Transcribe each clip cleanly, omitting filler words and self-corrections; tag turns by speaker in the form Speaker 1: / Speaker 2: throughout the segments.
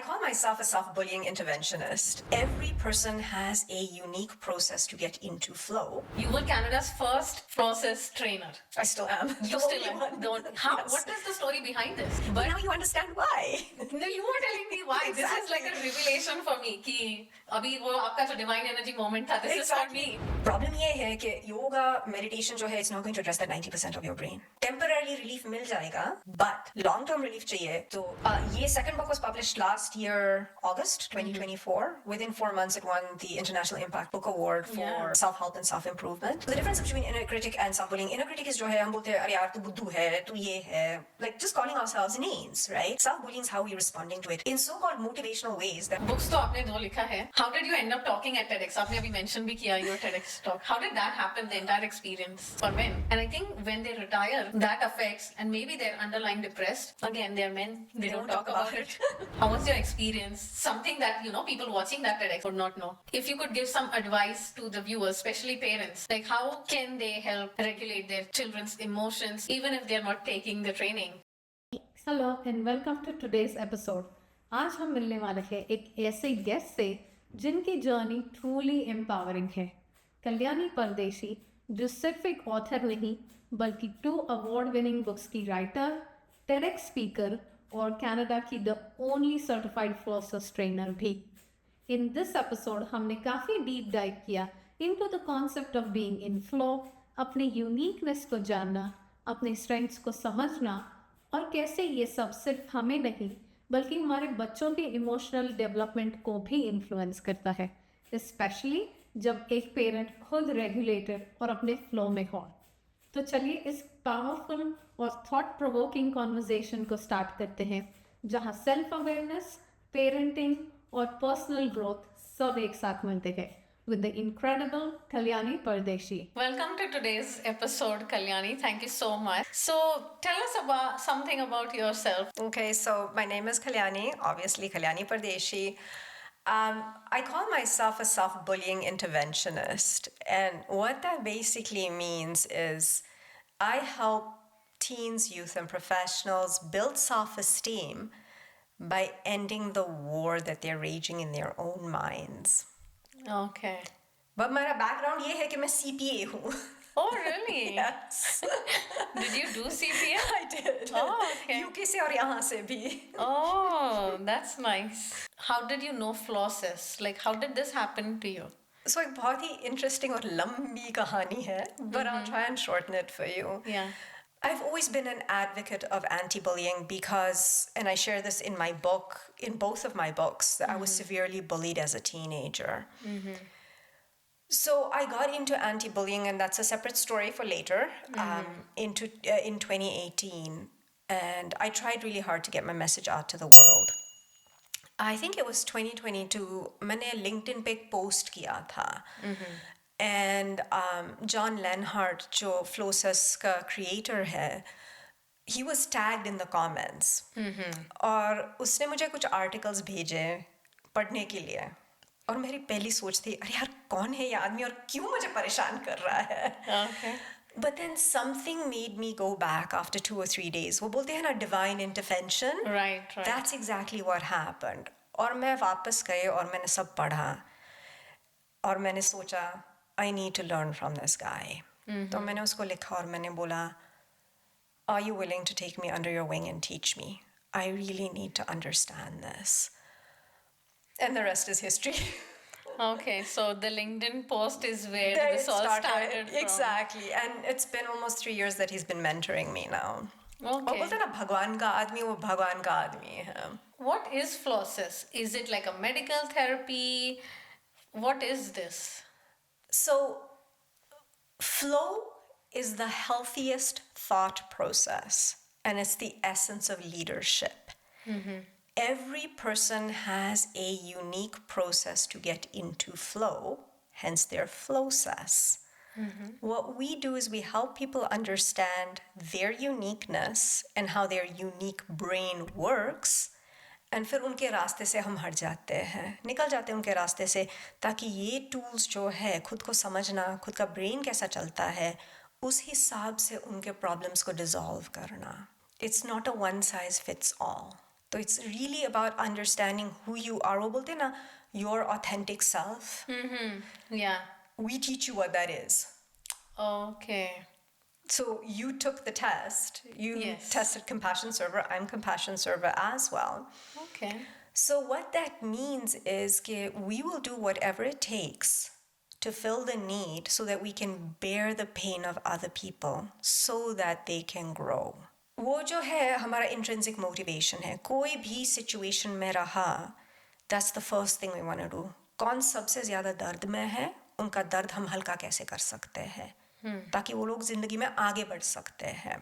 Speaker 1: call myself a self-bullying interventionist. Every person has a unique process to get into flow.
Speaker 2: You were Canada's first Flowcess trainer.
Speaker 1: I still am.
Speaker 2: You still am. Don't. How? Yes. What is the story behind this?
Speaker 1: But now you understand why.
Speaker 2: No, you were telling me why. Exactly. This is like a revelation for me. कि अभी वो आपका जो divine energy moment था. This is for me.
Speaker 1: Problem ये है कि yoga meditation जो है, it's not going to address that 90% of your brain. Temporarily relief मिल जाएगा, but long-term relief चाहिए. तो ये second book was published last year, August 2024. Within 4 months, it won the International Impact Book Award for self-help and self-improvement. So the difference between inner critic and self-bullying. Inner critic is जो है हम बोलते हैं अरे यार तू बुद्धू है, तू ये है, like just calling ourselves names, right? Self-bullying is how we're responding to it in so-called motivational ways. That
Speaker 2: books तो आपने दो लिखा है. How did you end up talking at TEDx? आपने अभी mention भी किया your TEDx talk. How did that happen? The entire experience for men. And I think when they retire, that affects, and maybe they're underlying depressed. Again, they're men. They don't talk about it. How was your experience? Something that people watching that TEDx would not know. If you could give some advice to the viewers, especially parents, like how can they help regulate their children's emotions even if they're not taking the training?
Speaker 3: Hello and welcome to today's episode. आज हम मिलने वाले हैं एक ऐसे guest से जिनकी journey truly empowering है. कल्याणी परदेशी, जो सिर्फ एक ऑथर नहीं बल्कि 2 अवार्ड विनिंग बुक्स की राइटर, TEDx स्पीकर और कनाडा की the only certified flosses trainer भी. इन दिस एपिसोड हमने काफ़ी डीप डाइव किया into the concept of being in flow, अपने यूनिकनेस को जानना, अपने स्ट्रेंथ्स को समझना और कैसे ये सब सिर्फ हमें नहीं बल्कि हमारे बच्चों के इमोशनल डेवलपमेंट को भी इन्फ्लुएंस करता है, स्पेशली जब एक पेरेंट खुद रेगुलेटेड और अपने फ्लो में हो. तो चलिए इस पावरफुल और थॉट प्रोवोकिंग कॉन्वर्जेशन को स्टार्ट करते हैं जहां सेल्फ अवेयरनेस, पेरेंटिंग और पर्सनल ग्रोथ सब एक साथ मिलते हैं with the incredible Kalyani Pardeshi.
Speaker 2: Welcome to today's episode, Kalyani. Thank you so much. So tell us about something about yourself.
Speaker 1: Okay, so my name is Kalyani, obviously Kalyani Pardeshi. I call myself a self-bullying interventionist. And what that basically means is I help teens, youth, and professionals build self-esteem by ending the war that they're raging in their own minds.
Speaker 2: Okay.
Speaker 1: But my background ये है कि मैं CPA हूँ.
Speaker 2: Oh, really?
Speaker 1: Yes.
Speaker 2: Did you do CPA?
Speaker 1: I did.
Speaker 2: Oh, okay.
Speaker 1: UK से और यहाँ से भी.
Speaker 2: Oh, that's nice. How did you know Flowcess? Like, how did this happen to you?
Speaker 1: So एक बहुत ही interesting और लंबी कहानी है, but I'll try and shorten it for you.
Speaker 2: Yeah.
Speaker 1: I've always been an advocate of anti-bullying because, and I share this in my book, in both of my books, that I was severely bullied as a teenager. So I got into anti-bullying, and that's a separate story for later, in 2018. And I tried really hard to get my message out to the world. I think it was 2022, मैंने LinkedIn पे एक post किया था. And John Lenhart, जो Flowcess का creator है, he was tagged in the comments. और उसने मुझे कुछ articles भेजे पढ़ने के लिए. और मेरी पहली सोच थी, अरे यार कौन है ये आदमी और क्यों मुझे परेशान कर रहा है?
Speaker 2: Okay.
Speaker 1: But then something made me go back after 2 or 3 days. वो बोलते हैं ना divine intervention.
Speaker 2: Right.
Speaker 1: That's exactly what happened. और मैं वापस गई और मैंने सब पढ़ा. और मैंने सोचा, I need to learn from this guy. तो मैंने उसको लिखा और मैंने बोला, are you willing to take me under your wing and teach me? I really need to understand this. And the rest is history.
Speaker 2: Okay, so the LinkedIn post is where
Speaker 1: There
Speaker 2: this
Speaker 1: it
Speaker 2: all started from.
Speaker 1: Exactly. And it's been almost 3 years that he's been mentoring me now.
Speaker 2: Okay.
Speaker 1: और बोलते हैं ना भगवान का आदमी वो भगवान का आदमी है.
Speaker 2: What is Flowcess? Is it like a medical therapy? What is this?
Speaker 1: So, flow is the healthiest thought process, and it's the essence of leadership. Every person has a unique process to get into flow, hence their Flowcess. What we do is we help people understand their uniqueness and how their unique brain works. And फिर उनके रास्ते से हम हट जाते हैं, निकल जाते हैं उनके रास्ते से, ताकि ये टूल्स जो है खुद को समझना, खुद का ब्रेन कैसा चलता है, उस हिसाब से उनके प्रॉब्लम्स को डिसॉल्व करना. It's not a one size fits all. So it's really about understanding who you are. वो बोलते हैं ना, your authentic self.
Speaker 2: Yeah.
Speaker 1: We teach you what that is.
Speaker 2: Okay.
Speaker 1: So you took the test. You
Speaker 2: Yes.
Speaker 1: tested compassion server. I'm compassion server as well.
Speaker 2: Okay.
Speaker 1: So what that means is that we will do whatever it takes to fill the need so that we can bear the pain of other people so that they can grow. वो जो है हमारा intrinsic motivation है. कोई भी situation में रहा, that's the first thing we want to do. कौन सबसे ज़्यादा दर्द में है, उनका दर्द हम हल्का कैसे कर सकते हैं ताकि वो लोग ज़िंदगी में आगे बढ़ सकते हैं.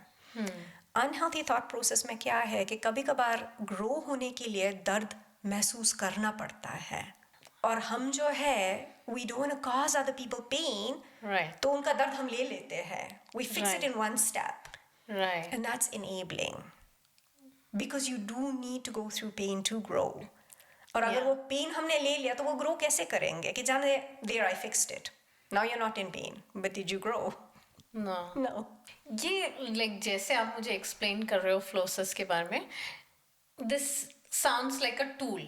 Speaker 1: अनहेल्थी थॉट प्रोसेस में क्या है कि कभी कभार ग्रो होने के लिए दर्द महसूस करना पड़ता है और हम जो है we don't want to cause other people pain.
Speaker 2: Right.
Speaker 1: तो उनका दर्द हम ले लेते हैं. We fix it in one step.
Speaker 2: Right.
Speaker 1: And that's enabling. Because you do need to go through pain to grow. और अगर वो pain हमने ले लिया तो वो grow कैसे करेंगे कि जाने there I fixed it. Now you're not in pain, but did you grow?
Speaker 2: No.
Speaker 1: No.
Speaker 2: ये like जैसे आप मुझे explain कर रहे हो Flowcess के बारे में, this sounds like a tool.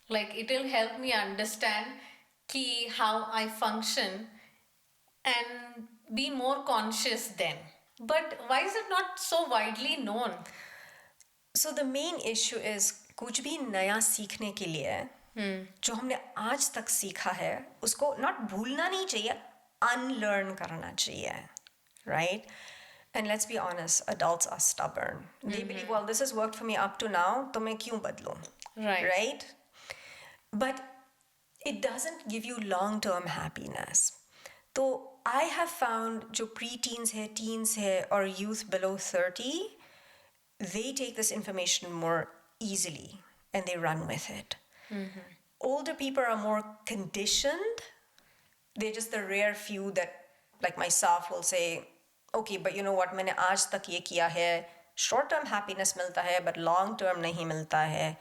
Speaker 2: Like it will help me understand कि how I function and be more conscious then. But why is it not so widely known?
Speaker 1: So the main issue is कुछ भी नया सीखने के लिए जो हमने आज तक सीखा है उसको not भूलना नहीं चाहिए, unlearn करना चाहिए, right? And let's be honest, adults are stubborn. They believe, well, this has worked for me up to now, तो मैं क्यों बदलूं?
Speaker 2: Right.
Speaker 1: Right? But it doesn't give you long-term happiness. तो I have found जो pre-teens है, teens है और youth below 30, they take this information more easily and they run with it. Older people are more conditioned. They're just the rare few that, like myself, will say, okay, but you know what, मैंने आज तक ये किया है, short-term happiness मिलता है, but long-term नहीं मिलता है.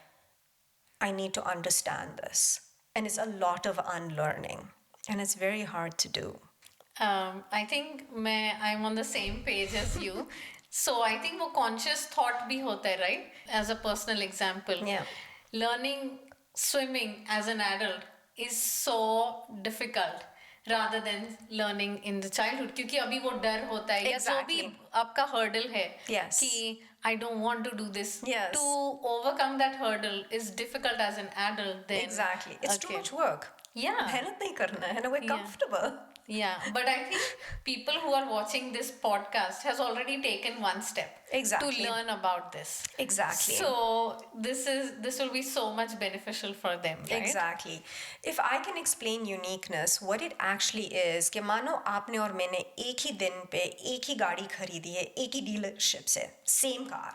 Speaker 1: I need to understand this. And it's a lot of unlearning. And it's very hard to do.
Speaker 2: I think I'm on the same page as you. So I think वो conscious thought भी होता है, right? As a personal example.
Speaker 1: Yeah.
Speaker 2: Learning swimming as an adult is so difficult rather than learning in the childhood. क्योंकि अभी वो डर होता है या जो भी
Speaker 1: Exactly.
Speaker 2: आपका hurdle है
Speaker 1: Yes.
Speaker 2: कि I don't want to do this.
Speaker 1: Yes.
Speaker 2: To overcome that hurdle is difficult as an adult then.
Speaker 1: Exactly. It's too
Speaker 2: Okay.
Speaker 1: much work.
Speaker 2: Yeah.
Speaker 1: मेहनत नहीं करना है, and we're comfortable.
Speaker 2: Yeah, but I think people who are watching this podcast has already taken one step
Speaker 1: Exactly.
Speaker 2: to learn about this.
Speaker 1: Exactly.
Speaker 2: So this will be so much beneficial for them, right?
Speaker 1: Exactly. If I can explain uniqueness, what it actually is कि मानो आपने और मैंने एक ही दिन पे एक ही गाड़ी खरीदी है, एक ही डीलरशिप से, same car.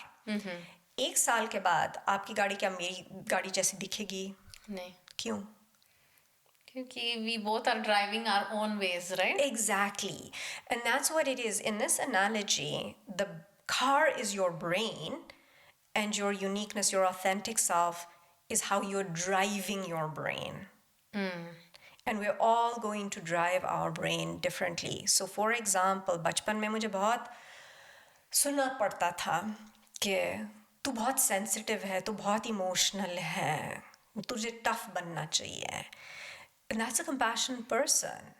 Speaker 1: एक साल के बाद आपकी गाड़ी क्या मेरी गाड़ी जैसी दिखेगी?
Speaker 2: नहीं,
Speaker 1: क्यों?
Speaker 2: क्योंकि we both are driving our own ways, right?
Speaker 1: Exactly. And that's what it is. In this analogy, the car is your brain, and your uniqueness, your authentic self, is how you're driving your brain. And we're all going to drive our brain differently. So, for example, बचपन में मुझे बहुत सुनना पड़ता था कि तू बहुत sensitive है, तू बहुत emotional है, तुझे tough बनना चाहिए. And that's a compassionate person.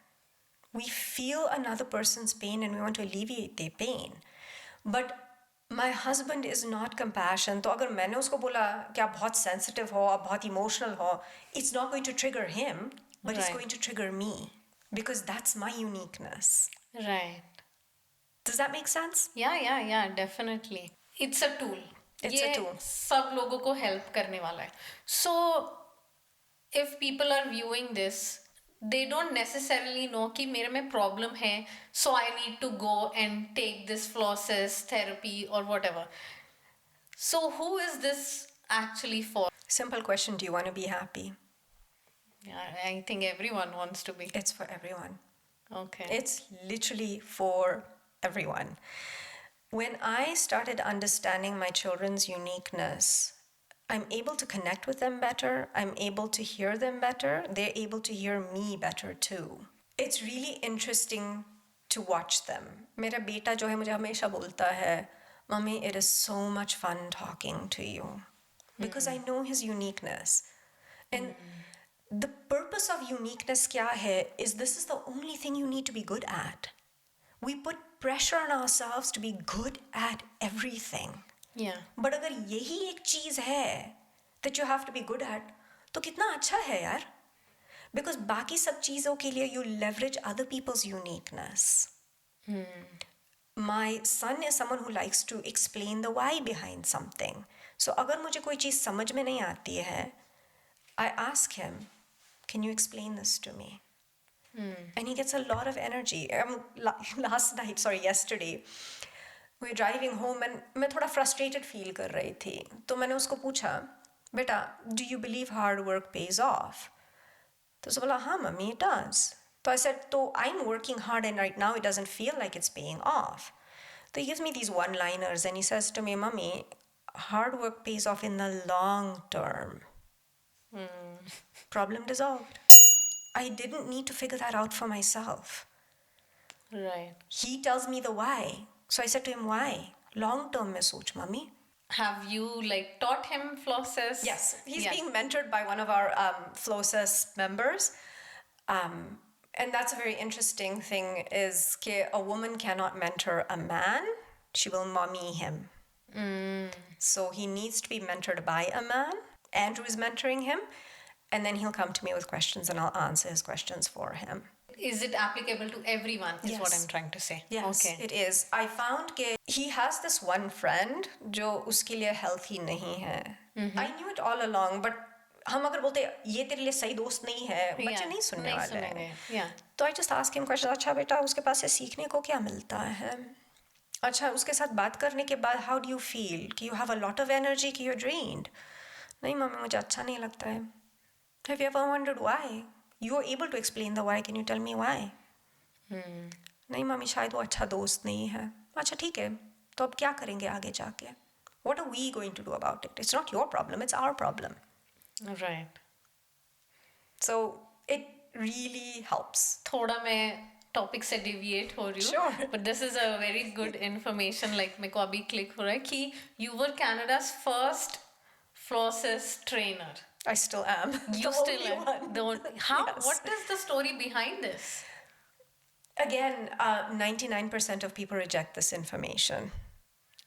Speaker 1: We feel another person's pain and we want to alleviate their pain. But my husband is not compassionate. तो अगर मैंने उसको बोला कि आप बहुत sensitive हो, आप बहुत emotional हो, it's not going to trigger him, but it's
Speaker 2: Right.
Speaker 1: going to trigger me because that's my uniqueness.
Speaker 2: Right.
Speaker 1: Does that make sense?
Speaker 2: Yeah, definitely. It's a tool.
Speaker 1: It's a
Speaker 2: ये
Speaker 1: tool.
Speaker 2: सब लोगों को help करने वाला है. So if people are viewing this, they don't necessarily know कि मेरे में problem है, so I need to go and take this Flowcess therapy or whatever. So who is this actually for?
Speaker 1: Simple question, do you want to be happy?
Speaker 2: Yeah, I think everyone wants to be.
Speaker 1: It's for everyone.
Speaker 2: Okay.
Speaker 1: It's literally for everyone. When I started understanding my children's uniqueness, I'm able to connect with them better. I'm able to hear them better. They're able to hear me better too. It's really interesting to watch them. मेरा बेटा जो है मुझे हमेशा बोलता है, Mommy, it is so much fun talking to you. because I know his uniqueness. And the purpose of uniqueness kya hai is this is the only thing you need to be good at. We put pressure on ourselves to be good at everything.
Speaker 2: Yeah.
Speaker 1: But अगर यही एक चीज है that you have to be good at, तो कितना अच्छा है यार. Because बाकी सब चीजों के लिए you leverage other people's uniqueness. My son is someone who likes to explain the why behind something. So अगर मुझे कोई चीज समझ में नहीं आती है, I ask him, can you explain this to me? And he gets a lot of energy. Yesterday, we were driving home and मैं थोड़ा frustrated feel कर रही थी. तो मैंने उसको पूछा, बेटा, do you believe hard work pays off? तो उसने बोला, हाँ mummy, it does. So I said, so I'm working hard and right now it doesn't feel like it's paying off. So he gives me these one-liners and he says to me, Mummy, hard work pays off in the long term. Problem dissolved. I didn't need to figure that out for myself.
Speaker 2: Right.
Speaker 1: He tells me the why. So I said to him, why? Long term mein soch, Mummy.
Speaker 2: Have you taught him Flowcess?
Speaker 1: Yes, he's being mentored by one of our Flowcess members. And that's a very interesting thing is that a woman cannot mentor a man. She will mommy him. So he needs to be mentored by a man. Andrew is mentoring him. And then he'll come to me with questions and I'll answer his questions for him.
Speaker 2: Is it applicable to everyone is what I'm trying to say.
Speaker 1: Yes,
Speaker 2: okay.
Speaker 1: It is. I found that he has this one friend जो उसके लिए healthy नहीं है. I knew it all along, but हम अगर बोलते ये तेरे लिए सही दोस्त नहीं है, बच्चे नहीं सुनने वाले हैं. तो I just ask him questions. अच्छा बेटा, उसके पास से सीखने को क्या मिलता है? अच्छा, उसके साथ बात करने के बाद how do you feel? कि you have a lot of energy, कि you're drained. नहीं मम्मी, मुझे अच्छा नहीं लगता है. Have you ever wondered why? You are able to explain the why. Can you tell me why? नहीं मम्मी, शायद वो अच्छा दोस्त नहीं है. अच्छा ठीक है, तो अब क्या करेंगे आगे जाके? What are we going to do about it? It's not your problem, it's our problem.
Speaker 2: Right.
Speaker 1: So it really helps.
Speaker 2: थोड़ा मैं topic से deviate हो रही हूँ.
Speaker 1: Sure.
Speaker 2: But this is a very good information. मेरे को अभी click हो रहा है कि you were Canada's first Flowcess trainer.
Speaker 1: I still am.
Speaker 2: You still am. How?
Speaker 1: Yes.
Speaker 2: What is the story behind this?
Speaker 1: Again, 99% of people reject this information.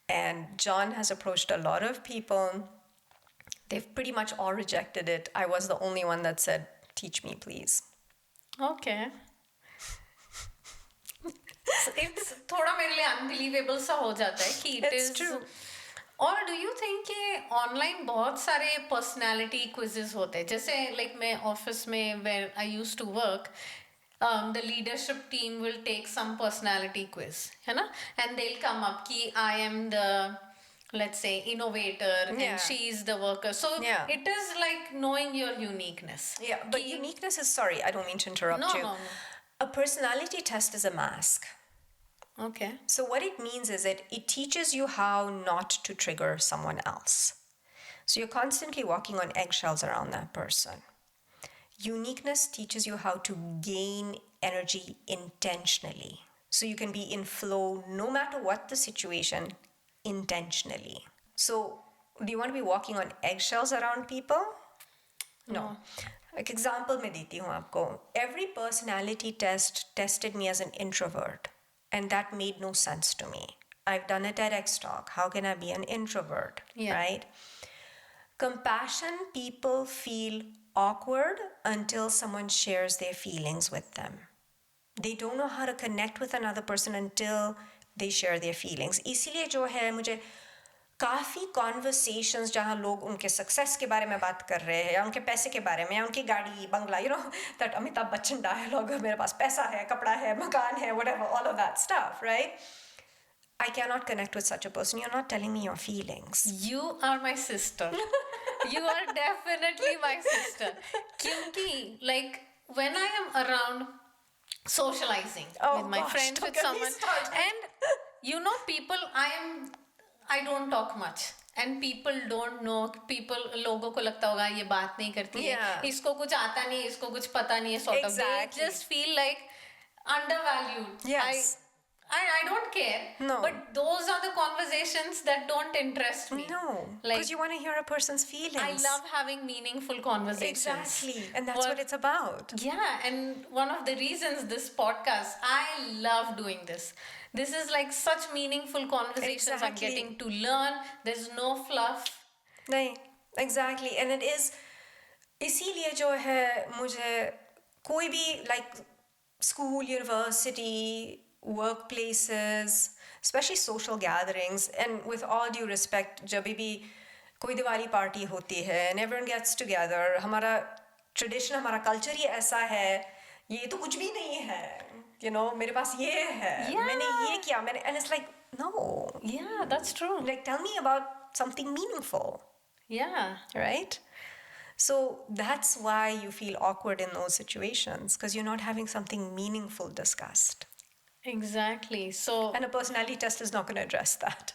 Speaker 1: And John has approached a lot of people. They've pretty much all rejected it. I was the only one that said, teach me, please.
Speaker 2: Okay. It's थोड़ा मेरे लिए unbelievable सा हो जाता है कि it is
Speaker 1: true.
Speaker 2: और do you think कि online बहुत सारे personality quizzes होते हैं जैसे मैं office में where I used to work the leadership team will take some personality quiz है ना and they'll come up कि I am the let's say innovator and she is the worker so it is like knowing your uniqueness
Speaker 1: but uniqueness is sorry I don't mean to interrupt you. A personality test is a mask.
Speaker 2: Okay.
Speaker 1: So what it means is it teaches you how not to trigger someone else. So you're constantly walking on eggshells around that person. Uniqueness teaches you how to gain energy intentionally. So you can be in flow no matter what the situation intentionally. So do you want to be walking on eggshells around people? No. Like example मैं देती हूँ आपको. Every personality test tested me as an introvert. And that made no sense to me. I've done a TEDx talk. How can I be an introvert? Right? Compassion, people feel awkward until someone shares their feelings with them. They don't know how to connect with another person until they share their feelings. इसीलिए जो है मुझे काफ़ी conversations जहाँ लोग उनके success के बारे में बात कर रहे हैं या उनके पैसे के बारे में या उनकी गाड़ी बंगला that अमिताभ बच्चन dialogue मेरे पास पैसा है कपड़ा है मकान है whatever all of that stuff right I cannot connect with such a person. You're not telling me your feelings.
Speaker 2: You are my sister. You are definitely my sister. क्योंकि when I am around socializing with my friends with someone and people I don't talk much and people don't know लोगों को लगता होगा ये बात नहीं करती है इसको कुछ आता नहीं इसको कुछ पता नहीं है sort of they just feel like undervalued.
Speaker 1: Yes.
Speaker 2: I don't care.
Speaker 1: No.
Speaker 2: But those are the conversations that don't interest me.
Speaker 1: No,
Speaker 2: Like,
Speaker 1: because you want to hear a person's feelings.
Speaker 2: I love having meaningful conversations.
Speaker 1: Exactly, and that's what it's about.
Speaker 2: Yeah, and one of the reasons this podcast, I love doing this. This is like such meaningful conversations. I'm
Speaker 1: Exactly.
Speaker 2: getting to learn. There's no fluff.
Speaker 1: नहीं, exactly, and it is. इसीलिए जो है मुझे कोई भी like school, university, workplaces, especially social gatherings, and with all due respect, जब भी कोई दिवाली पार्टी होती है and everyone gets together, हमारा tradition, हमारा culture ही ऐसा है, ये तो कुछ भी नहीं है, you know, मेरे पास ये है,
Speaker 2: Yeah.
Speaker 1: मैंने ये किया, मैंने, and it's like, no,
Speaker 2: Yeah, that's true.
Speaker 1: like tell me about something meaningful,
Speaker 2: Yeah.
Speaker 1: right? So that's why you feel awkward in those situations, because you're not having something meaningful discussed.
Speaker 2: Exactly. So,
Speaker 1: And a personality test is not going to address that.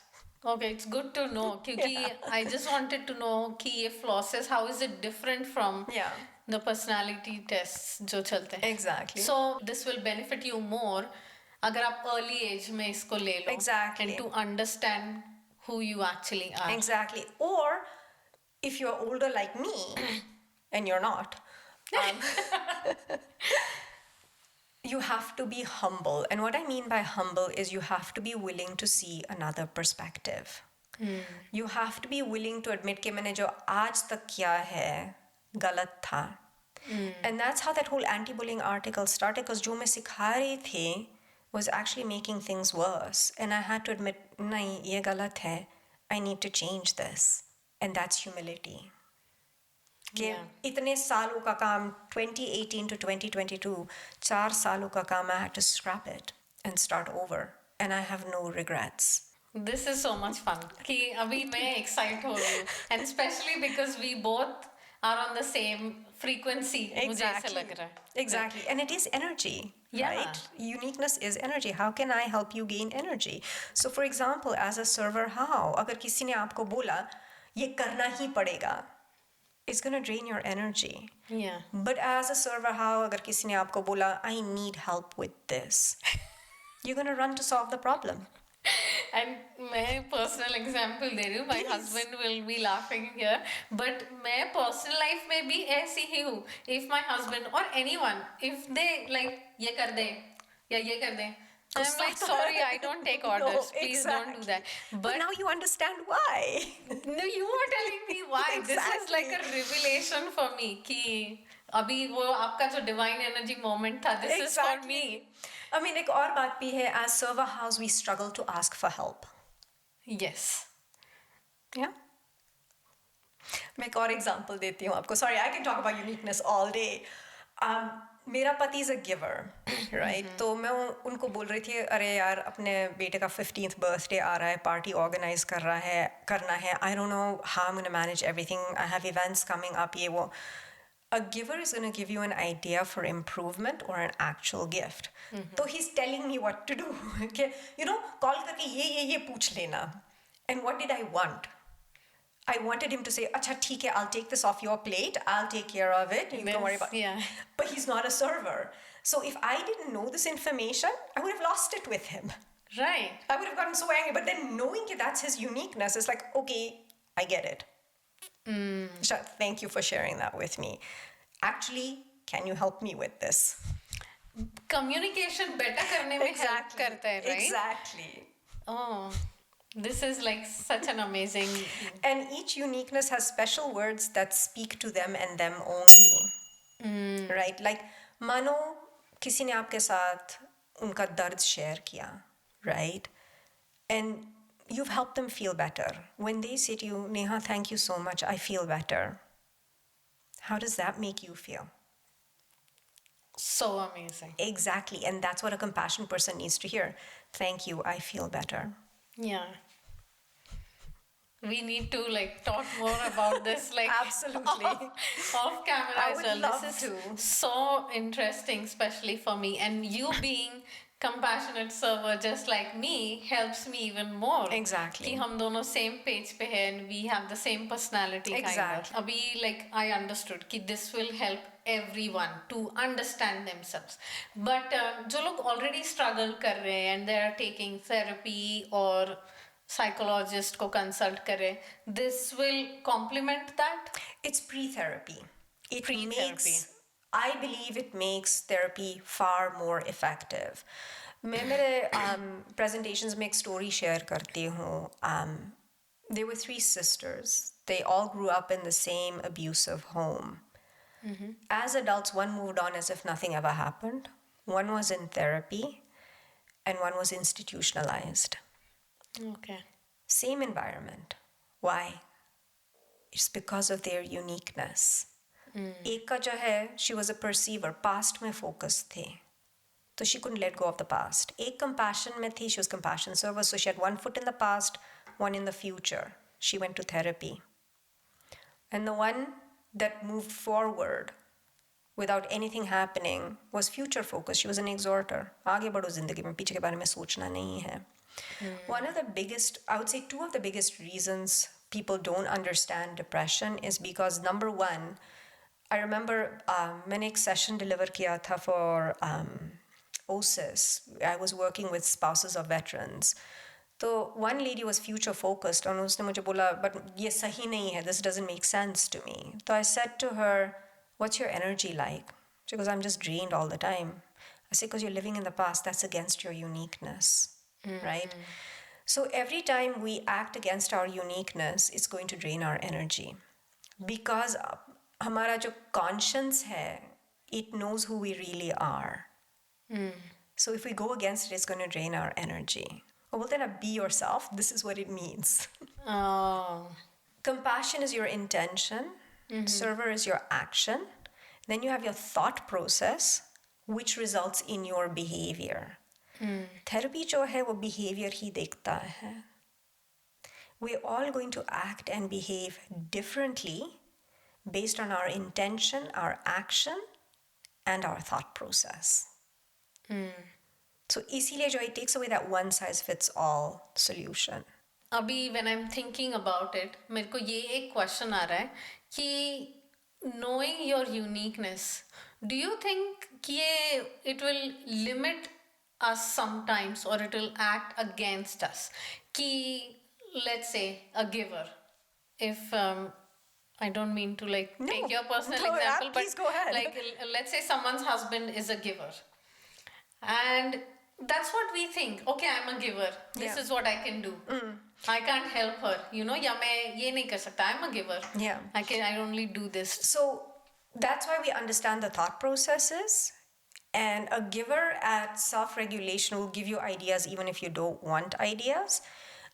Speaker 2: okay, it's good to know. Because I just wanted to know कि ये Flowcess, how is it different from
Speaker 1: Yeah.
Speaker 2: the personality tests जो चलते हैं?
Speaker 1: Exactly.
Speaker 2: So this will benefit you more अगर आप early age में इसको ले लो.
Speaker 1: Exactly.
Speaker 2: And to understand who you actually are.
Speaker 1: Exactly. Or if you're older like me, and you're not, you have to be humble. And what I mean by humble is you have to be willing to see another perspective. You have to be willing to admit कि मैंने जो आज तक किया है गलत था. And that's how that whole anti-bullying article started, because जो मैं सिखा रही थी was actually making things worse. And I had to admit, नहीं ये गलत है. I need to change this. And that's humility. कि
Speaker 2: Yeah.
Speaker 1: इतने सालों का काम 2018 to 2022 4 सालों का काम I had to scrap it and start over, and I have no regrets.
Speaker 2: This is so much fun. कि अभी मैं excite हो रही हूँ. And especially because we both are on the same frequency. मुझे ऐसा लग रहा है.
Speaker 1: Exactly. And it is energy,
Speaker 2: Yeah.
Speaker 1: right? Uniqueness is energy. How can I help you gain energy? So for example, as a server, how? अगर किसी ने आपको बोला ये करना ही पड़ेगा, it's going to drain your energy.
Speaker 2: Yeah.
Speaker 1: But as a server, how? अगर किसी ने आपको बोला I need help with this, you're going to run to solve the problem.
Speaker 2: And मैं personal example दे रही हूँ. My husband will be laughing here. But मैं personal life में भी ऐसी ही हूँ. If my husband or anyone, if they like ये कर दे या ये कर दे, I'm like, sorry, I don't take orders.
Speaker 1: No,
Speaker 2: Please don't do that.
Speaker 1: But now you understand why.
Speaker 2: No, you are telling me why. This is like a revelation for me कि अभी वो आपका जो divine energy moment था, this is for me.
Speaker 1: I mean, एक और बात भी है, as server house we struggle to ask for help.
Speaker 2: Yes.
Speaker 1: Yeah. मैं एक और example देती हूँ आपको. Sorry, I can talk about uniqueness all day. मेरा पति is a giver, right? तो मैं उनको बोल रही थी, अरे यार अपने बेटे का 15th birthday आ रहा है, party organize करना है. I don't know how I'm going to manage everything. I have events coming up, ये वो. A giver is going to give you an idea for improvement or an actual gift. So he's telling me what to do. Okay, you know, call करके ये पूछ लेना. And what did I want? I wanted him to say, अच्छा ठीक है, I'll take this off your plate. I'll take care of it. You don't worry about it.
Speaker 2: Yeah.
Speaker 1: But he's not a server. So if I didn't know this information, I would have lost it with him.
Speaker 2: Right.
Speaker 1: I would have gotten so angry. But then knowing that that's his uniqueness, it's like, okay, I get it. Thank you for sharing that with me. Actually, can you help me with this?
Speaker 2: Communication better करने में help करता है, right?
Speaker 1: Exactly.
Speaker 2: Oh, this is like such an amazing.
Speaker 1: And each uniqueness has special words that speak to them and them only. Right? Like, मानो किसी ने आपके साथ उनका दर्द share किया, right? And you've helped them feel better. When they say to you, Neha, thank you so much, I feel better. How does that make you feel?
Speaker 2: So amazing.
Speaker 1: Exactly. And that's what a compassionate person needs to hear. Thank you, I feel better.
Speaker 2: Yeah. We need to like talk more about this, like
Speaker 1: Absolutely.
Speaker 2: off camera
Speaker 1: I
Speaker 2: as
Speaker 1: would
Speaker 2: well.
Speaker 1: love
Speaker 2: This is
Speaker 1: to.
Speaker 2: so interesting, especially for me. And you being compassionate server just like me helps me even more.
Speaker 1: Exactly.
Speaker 2: कि हम दोनों same page पे हैं and we have the same personality kind
Speaker 1: Exactly.
Speaker 2: of. अभी like I understood कि this will help everyone to understand themselves. But जो लोग already struggle कर रहे हैं and they are taking therapy or psychologist को consult कर रहे हैं, this will complement that?
Speaker 1: It's pre-therapy.
Speaker 2: Pre-therapy.
Speaker 1: I believe it makes therapy far more effective. मैं मेरे presentations में एक story share करती हूँ. There were 3 sisters. They all grew up in the same abusive home. As adults, one moved on as if nothing ever happened. One was in therapy, and one was institutionalized.
Speaker 2: Okay.
Speaker 1: Same environment. Why? It's because of their uniqueness. एक का जो है, she was a perceiver, past में focus थी. So she couldn't let go of the past. एक compassion में थी, she was compassion server, so she had one foot in the past, one in the future. She went to therapy. And the one that moved forward without anything happening was future focused. She was an exhorter. आगे बढ़ो जिंदगी में, पीछे के बारे में सोचना नहीं है. One of the biggest, I would say 2 of the biggest reasons people don't understand depression is because number 1, I remember मैंने एक session deliver किया था for OSIS. I was working with spouses of veterans. So one lady was future focused and उसने मुझे बोला, but ये सही नहीं है, this doesn't make sense to me. So I said to her, what's your energy like? She goes, I'm just drained all the time. I said, because you're living in the past, that's against your uniqueness, right? So every time we act against our uniqueness, it's going to drain our energy. Because हमारा जो conscience है, it knows who we really are. So if we go against it, it's going to drain our energy. Well, then be yourself. This is what it means.
Speaker 2: Oh.
Speaker 1: Compassion is your intention. Server is your action. Then you have your thought process, which results in your behavior. Therapy जो है वो behavior ही देखता है. We're all going to act and behave differently based on our intention, our action, and our thought process. So इसीलिए जो it takes away that one size fits all solution.
Speaker 2: अभी when I'm thinking about it, मेरे को ये एक question आ रहा है कि knowing your uniqueness, do you think कि ये it will limit us sometimes or it will act against us? कि let's say a giver, if I don't mean to like take your personal example,
Speaker 1: please
Speaker 2: but
Speaker 1: go ahead.
Speaker 2: like let's say someone's husband is a giver, and that's what we think. Okay, I'm a giver. This is what I can do. I can't help her. You know, या मैं ये नहीं कर सकता. I'm a giver.
Speaker 1: Yeah.
Speaker 2: I only do this.
Speaker 1: So that's why we understand the thought processes. And a giver at self-regulation will give you ideas even if you don't want ideas.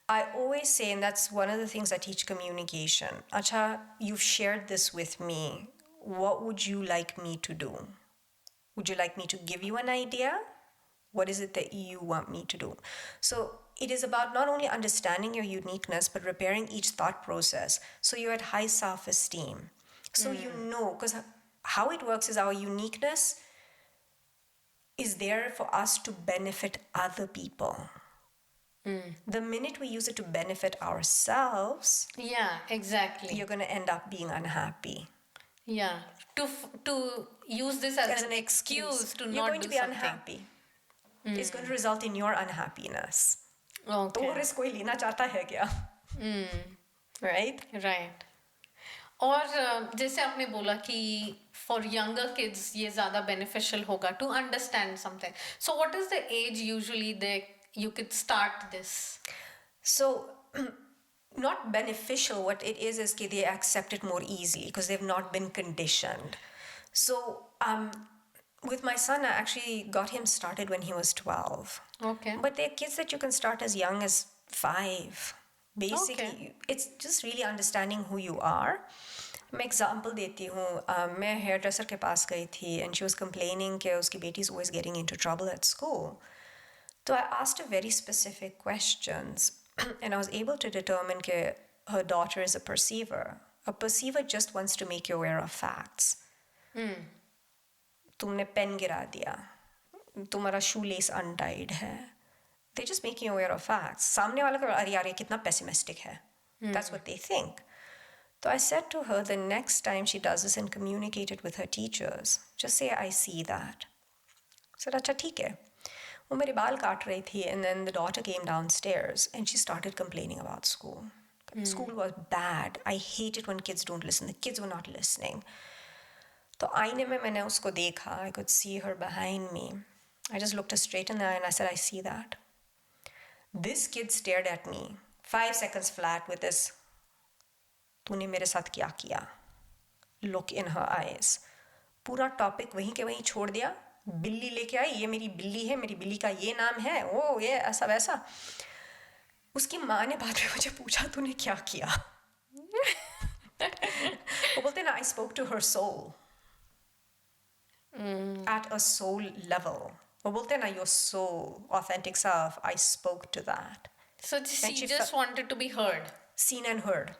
Speaker 1: I always say, and that's one of the things I teach communication. Acha, you've shared this with me. What would you like me to do? Would you like me to give you an idea? What is it that you want me to do? So it is about not only understanding your uniqueness, but repairing each thought process. So you're at high self-esteem. So you know, because how it works is our uniqueness is there for us to benefit other people. The minute we use it to benefit ourselves,
Speaker 2: Yeah, exactly.
Speaker 1: you're going to end up being unhappy.
Speaker 2: Yeah, to use this as an excuse to
Speaker 1: you're
Speaker 2: not
Speaker 1: going
Speaker 2: do
Speaker 1: to be
Speaker 2: something.
Speaker 1: unhappy. It's going to result in your unhappiness.
Speaker 2: Okay.
Speaker 1: तो risk कोई लेना चाहता है क्या? Right?
Speaker 2: Right. और जैसे आपने बोला कि for younger kids ये ज़्यादा beneficial होगा to understand something. So what is the age usually that you could start this?
Speaker 1: So, not beneficial. What it is that they accept it more easily because they've not been conditioned. So, with my son, I actually got him started when he was 12.
Speaker 2: Okay.
Speaker 1: But there are kids that you can start as young as 5. Basically, it's just really understanding who you are. मैं example देती हूँ. मैं hairdresser के पास गई थी and she was complaining कि उसकी बेटी is always getting into trouble at school. So I asked her very specific questions and I was able to determine that her daughter is a perceiver. A perceiver just wants to make you aware of facts. तुमने pen गिरा दिया. तुम्हारा shoelace untied है. They just make you aware of facts. सामने वाला को अरे यार ये कितना pessimistic है. That's what they think. So I said to her, the next time she does this and communicate it with her teachers, just say, I see that. I said, अच्छा ठीक है. वो मेरे बाल काट रही थी, and then the daughter came downstairs and she started complaining about school. School was bad. I hate it when kids don't listen. The kids were not listening. तो आईने में मैंने उसको देखा. I could see her behind me. I just looked her straight in the eye and I said, I see that. This kid stared at me 5 seconds flat with this, तूने मेरे साथ क्या किया? Look in her eyes. पूरा topic वहीं के वहीं छोड़ दिया. बिल्ली लेके आई, ये मेरी बिल्ली है, मेरी बिल्ली का ये नाम है, ओ ये ऐसा वैसा. उसकी माँ ने बाद में मुझे पूछा तूने क्या किया? वो बोलते ना, I spoke to her soul. At a soul level. वो बोलते ना, your soul, authentic self, I spoke to that.
Speaker 2: So she just wanted to be heard.
Speaker 1: Seen and heard.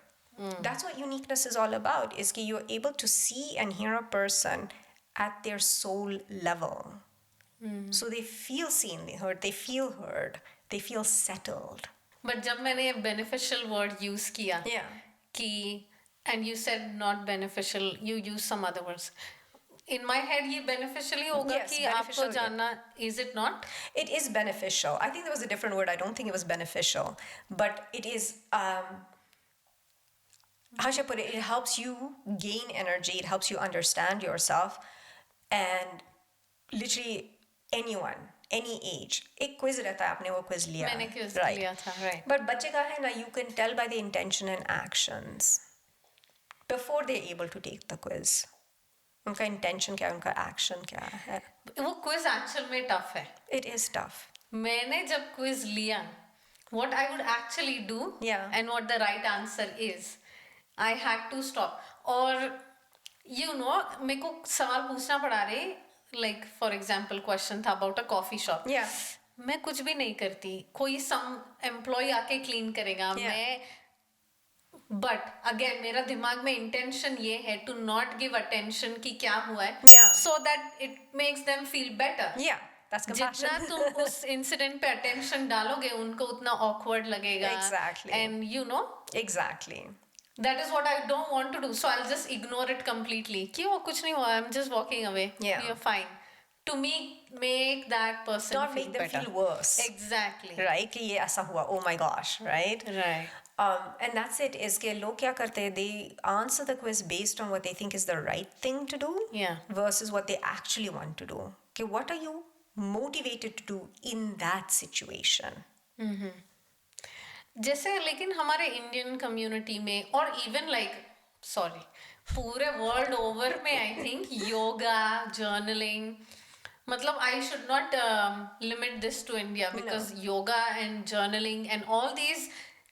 Speaker 1: That's what uniqueness is all about, is that you're able to see and hear a person at their soul level. So they feel seen, they heard, they feel heard, they feel settled.
Speaker 2: But जब मैंने ये beneficial word use किया,
Speaker 1: Yeah.
Speaker 2: कि, and you said not beneficial, you use some other words. In my head, ये beneficial ही होगा
Speaker 1: Yes,
Speaker 2: कि
Speaker 1: beneficial,
Speaker 2: आपको जानना, is it not?
Speaker 1: It is beneficial. I think there was a different word. I don't think it was beneficial. But it is, how should I put it? It helps you gain energy. It helps you understand yourself. And literally anyone, any age. एक quiz रहता है, आपने वो quiz लिया.
Speaker 2: मैंने quiz
Speaker 1: right.
Speaker 2: लिया था, right.
Speaker 1: But बच्चे का है ना, you can tell by the intention and actions before they're able to take the quiz. उनका intention क्या है, उनका action क्या है.
Speaker 2: वो quiz actual में tough है.
Speaker 1: It is tough.
Speaker 2: मैंने जब quiz लिया, what I would actually do,
Speaker 1: Yeah.
Speaker 2: and what the right answer is, I had to stop. और you know, मेरे को सवाल पूछना पड़ा रहे, like for example question था about a coffee shop.
Speaker 1: Yeah.
Speaker 2: मैं कुछ भी नहीं करती, कोई some employee आके clean करेगा.
Speaker 1: Yeah.
Speaker 2: मैं but again मेरा दिमाग में intention ये है to not give attention कि क्या हुआ है,
Speaker 1: Yeah.
Speaker 2: so that it makes them feel better.
Speaker 1: Yeah, that's compassion.
Speaker 2: जितना तुम उस incident पे attention डालोगे, उनको उतना awkward लगेगा.
Speaker 1: Exactly.
Speaker 2: And you know,
Speaker 1: Exactly.
Speaker 2: that is what I don't want to do. So I'll just ignore it completely. क्यों कुछ नहीं हुआ, I'm just walking away.
Speaker 1: Yeah.
Speaker 2: You're fine. To make that person
Speaker 1: Not
Speaker 2: feel
Speaker 1: make them
Speaker 2: better.
Speaker 1: feel worse.
Speaker 2: Exactly.
Speaker 1: Right? कि ये ऐसा हुआ. Oh my gosh. Right?
Speaker 2: Right.
Speaker 1: And that's it. is कि लोग क्या करते हैं? They answer the quiz based on what they think is the right thing to do.
Speaker 2: Yeah.
Speaker 1: Versus what they actually want to do. Okay, what are you motivated to do in that situation?
Speaker 2: जैसे लेकिन हमारे Indian community में और even like sorry पूरे world over में I think yoga journaling मतलब I should not limit this to India because yoga and journaling and all these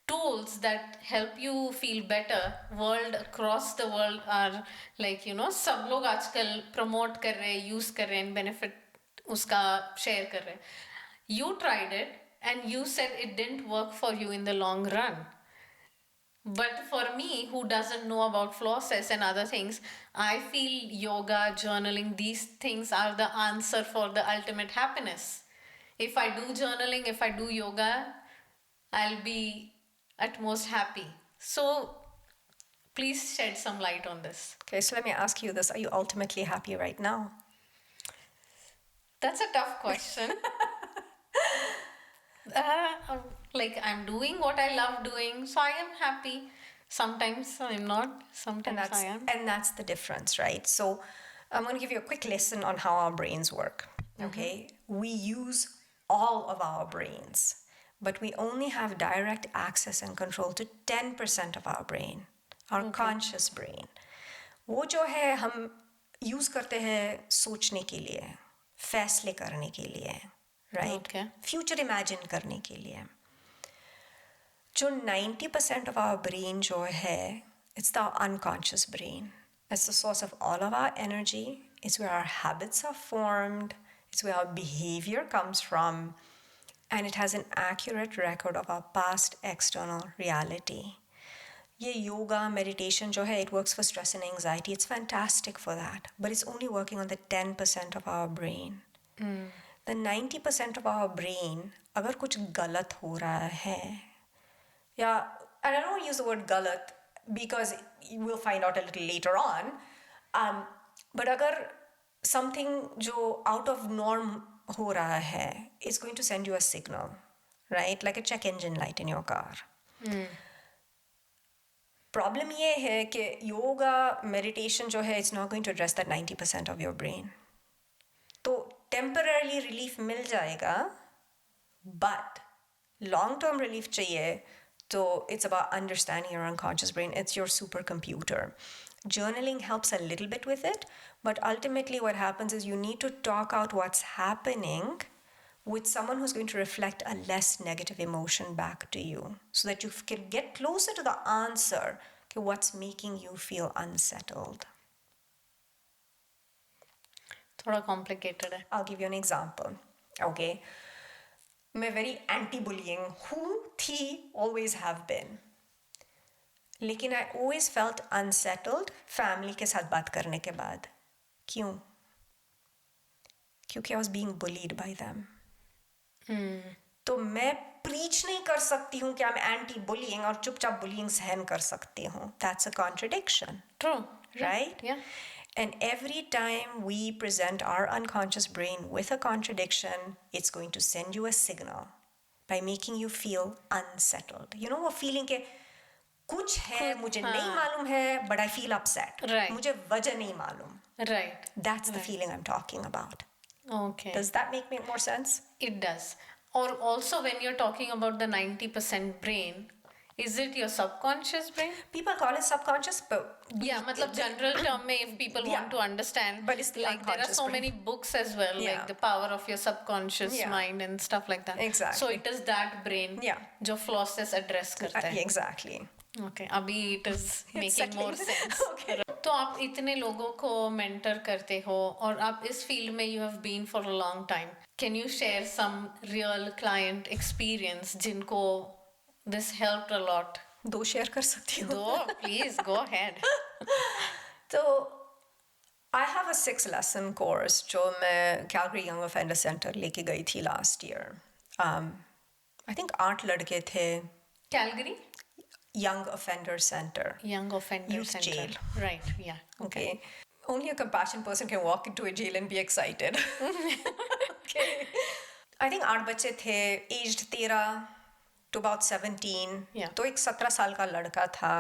Speaker 2: tools that help you feel better world across the world are like you know सब लोग आजकल promote कर रहे हैं use कर रहे हैं benefit उसका share कर रहे हैं you tried it and you said it didn't work for you in the long run but for me who doesn't know about Flowcess and other things I feel yoga journaling these things are the answer for the ultimate happiness if I do journaling if I do yoga I'll be at most happy. So, please shed some light on this.
Speaker 1: Okay, so let me ask you this. Are you ultimately happy right now?
Speaker 2: That's a tough question. Like, I'm doing what I love doing, so I am happy. Sometimes I'm not, sometimes I am.
Speaker 1: And that's the difference, right? So I'm going to give you a quick lesson on how our brains work, okay? We use all of our brains. But we only have direct access and control to 10% of our brain, our conscious brain. वो जो है हम use करते हैं सोचने के लिए, फैसले करने के लिए, right?
Speaker 2: Okay.
Speaker 1: Future imagine करने के लिए. जो 90% of our brain जो है, it's the unconscious brain. It's the source of all of our energy. It's where our habits are formed. It's where our behavior comes from. And it has an accurate record of our past external reality. ये yoga, meditation जो है, it works for stress and anxiety. It's fantastic for that. But it's only working on the 10% of our brain. the 90% of our brain अगर कुछ गलत हो रहा है या and I don't want to use the word galat because we'll find out a little later on. But agar something jo out of norm ho raha hai is going to send you a signal, right? Like a check engine light in your car. Problem ye hai कि yoga, meditation जो है, it's not going to address that 90% of your brain. तो temporarily relief मिल जाएगा, but long-term relief चाहिए. So it's about understanding your unconscious brain. It's your supercomputer. Journaling helps a little bit with it, but ultimately what happens is you need to talk out what's happening with someone who's going to reflect a less negative emotion back to you so that you can get closer to the answer to what's making you feel unsettled.
Speaker 2: थोड़ा complicated है.
Speaker 1: I'll give you an example. Okay. मैं very anti-bullying थी, always have been. लेकिन I always felt unsettled family के साथ बात करने के बाद. क्यों? क्योंकि I was being bullied by them. तो मैं preach नहीं कर सकती हूँ कि I'm anti-bullying और चुपचाप bullying सहन कर सकती हूँ. That's a contradiction.
Speaker 2: True.
Speaker 1: Right?
Speaker 2: Yeah.
Speaker 1: And every time we present our unconscious brain with a contradiction, it's going to send you a signal by making you feel unsettled. You know, वो feeling के कुछ है मुझे नहीं मालूम है, but I feel upset.
Speaker 2: Right.
Speaker 1: मुझे वजह नहीं मालूम.
Speaker 2: Right.
Speaker 1: That's the feeling I'm talking about.
Speaker 2: Okay.
Speaker 1: Does that make more sense?
Speaker 2: It does. Or also when you're talking about the 90% brain, is it your subconscious brain?
Speaker 1: People call it subconscious, but
Speaker 2: Yeah, matlab general term mein if people want to understand.
Speaker 1: But it's the
Speaker 2: like there are
Speaker 1: unconscious
Speaker 2: so
Speaker 1: brain.
Speaker 2: many books as well, like the power of your subconscious mind and stuff like that.
Speaker 1: Exactly.
Speaker 2: So it is that brain jo Flowcess address karta hai.
Speaker 1: Exactly.
Speaker 2: Okay, abhi it is making
Speaker 1: Exactly.
Speaker 2: more sense.
Speaker 1: Okay.
Speaker 2: तो आप इतने लोगों को mentor करते हो और आप इस field में you have been for a long time. Can you share some real client experience जिनको this helped a lot?
Speaker 1: दो share कर सकती हूँ.
Speaker 2: दो, please go ahead.
Speaker 1: So I have a 6-lesson course जो मैं Calgary Young Offender Center लेके गई थी last year. I think 8 लड़के थे.
Speaker 2: Calgary?
Speaker 1: Young Offender Center.
Speaker 2: Young Offender
Speaker 1: Youth
Speaker 2: Center.
Speaker 1: jail.
Speaker 2: Right, yeah.
Speaker 1: Okay. Only a compassion person can walk into a jail and be excited. Okay. I think 8 बच्चे थे, aged 13 to about 17.
Speaker 2: Yeah.
Speaker 1: तो एक 17 साल का लड़का था.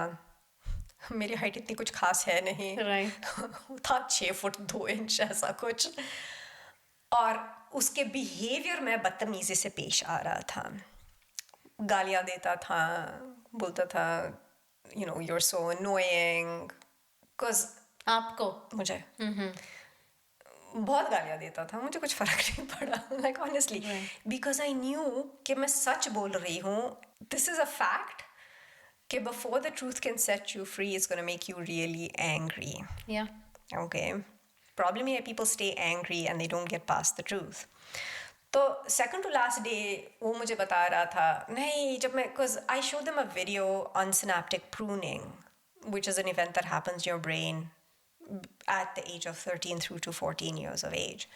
Speaker 1: मेरी height इतनी कुछ खास है नहीं.
Speaker 2: Right.
Speaker 1: था 6 फुट 2 इंच ऐसा कुछ. और उसके बिहेवियर में बदतमीजी से पेश आ रहा था. गालियाँ देता था, बोलता था, you know, you're so annoying. Cause
Speaker 2: आपको?
Speaker 1: मुझे बहुत गालियाँ देता था. मुझे कुछ फर्क नहीं पड़ा. Like honestly, because I knew कि मैं सच बोल रही हूँ. This is a fact. कि before the truth can set you free, it's gonna make you really angry.
Speaker 2: Yeah.
Speaker 1: Okay. Problem है people stay angry and they don't get past the truth. तो second to last day वो मुझे बता रहा था नहीं जब मैं because I showed them a video on synaptic pruning, which is an event that happens in your brain at the age of 13 through to 14 years of age.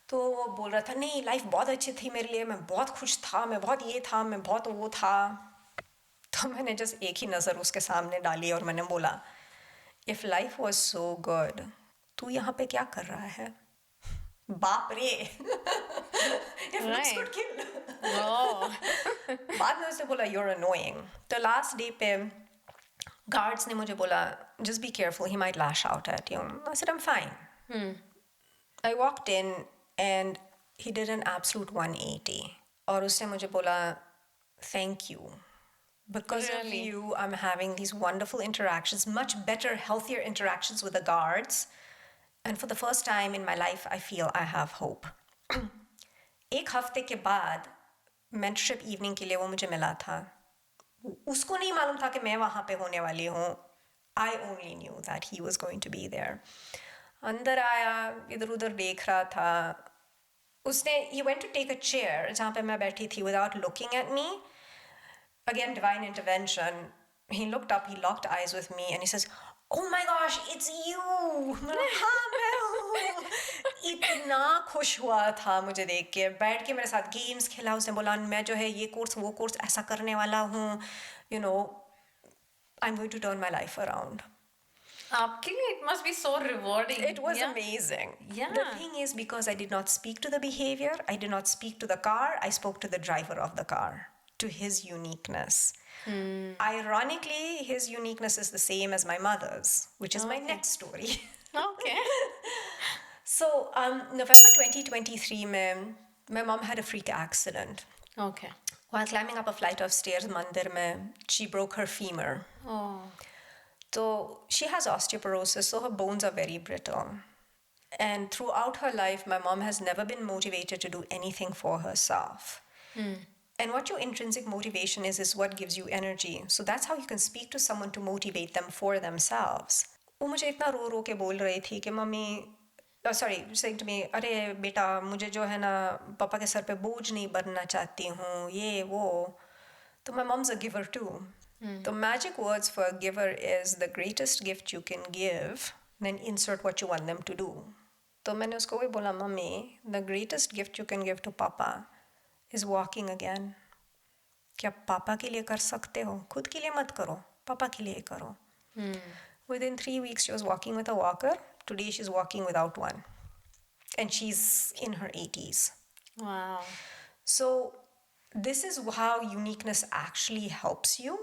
Speaker 1: तो वो बोल रहा था नहीं लाइफ बहुत अच्छी थी मेरे लिए, मैं बहुत खुश था, मैं बहुत ये था, मैं बहुत वो था. तो मैंने just एक ही नज़र उसके सामने डाली और मैंने बोला if life was so good, तू यहाँ पे क्या कर रहा है? बाप रे. If looks could kill.
Speaker 2: Oh.
Speaker 1: बाद में उसने बोला you're annoying. तो last day पे guards ने मुझे बोला just be careful, he might lash out at you. I said I'm fine. I walked in and he did an absolute 180. और उसने मुझे बोला thank you. Because of you, I'm having these wonderful interactions, much better, healthier interactions with the guards. And for the first time in my life, I feel I have hope. एक हफ्ते के बाद mentorship evening के लिए वो मुझे मिला था. उसको नहीं मालूम था कि मैं वहाँ पे होने वाली हूँ. I only knew that he was going to be there. अंदर आया, इधर उधर देख रहा था. उसने he went to take a chair जहाँ पे मैं बैठी थी without looking at me. Again, divine intervention. He looked up, he locked eyes with me, and he says, "Oh my gosh, it's you!" हाँ मैं हूँ. इतना खुश हुआ था मुझे देख के, बैठ के मेरे साथ गेम्स खेला, उसने बोला मैं जो है ये कोर्स वो कोर्स ऐसा करने वाला हूँ, you know I am going to turn my life around.
Speaker 2: आपके लिए it must be so rewarding.
Speaker 1: It was
Speaker 2: Yeah.
Speaker 1: amazing.
Speaker 2: Yeah.
Speaker 1: The thing is, because I did not speak to the behavior, I did not speak to the car, I spoke to the driver of the car, to his uniqueness. Ironically, his uniqueness is the same as my mother's, which is my next story.
Speaker 2: Okay.
Speaker 1: So, November 2023, my mom had a freak accident.
Speaker 2: Okay.
Speaker 1: While climbing up a flight of stairs, Mandir mein, she broke her femur.
Speaker 2: Oh.
Speaker 1: So she has osteoporosis, so her bones are very brittle. And throughout her life, my mom has never been motivated to do anything for herself. And what your intrinsic motivation is what gives you energy. So that's how you can speak to someone to motivate them for themselves. वो मुझे इतना रो रो के बोल रही थी कि mummy, sorry, saying to me, अरे बेटा मुझे जो है ना पापा के सर पे बोझ नहीं बनना चाहती हूँ, ये वो. So my mom's a giver too. The magic words for a giver is the greatest gift you can give, then insert what you want them to do. तो मैंने उसको वही बोला, mummy, the greatest gift you can give to papa is walking again. क्या पापा के लिए कर सकते हो? खुद के लिए मत करो, पापा के लिए करो. Within 3 weeks, she was walking with a walker. Today, she's walking without one. And she's in her 80s.
Speaker 2: Wow.
Speaker 1: So this is how uniqueness actually helps you.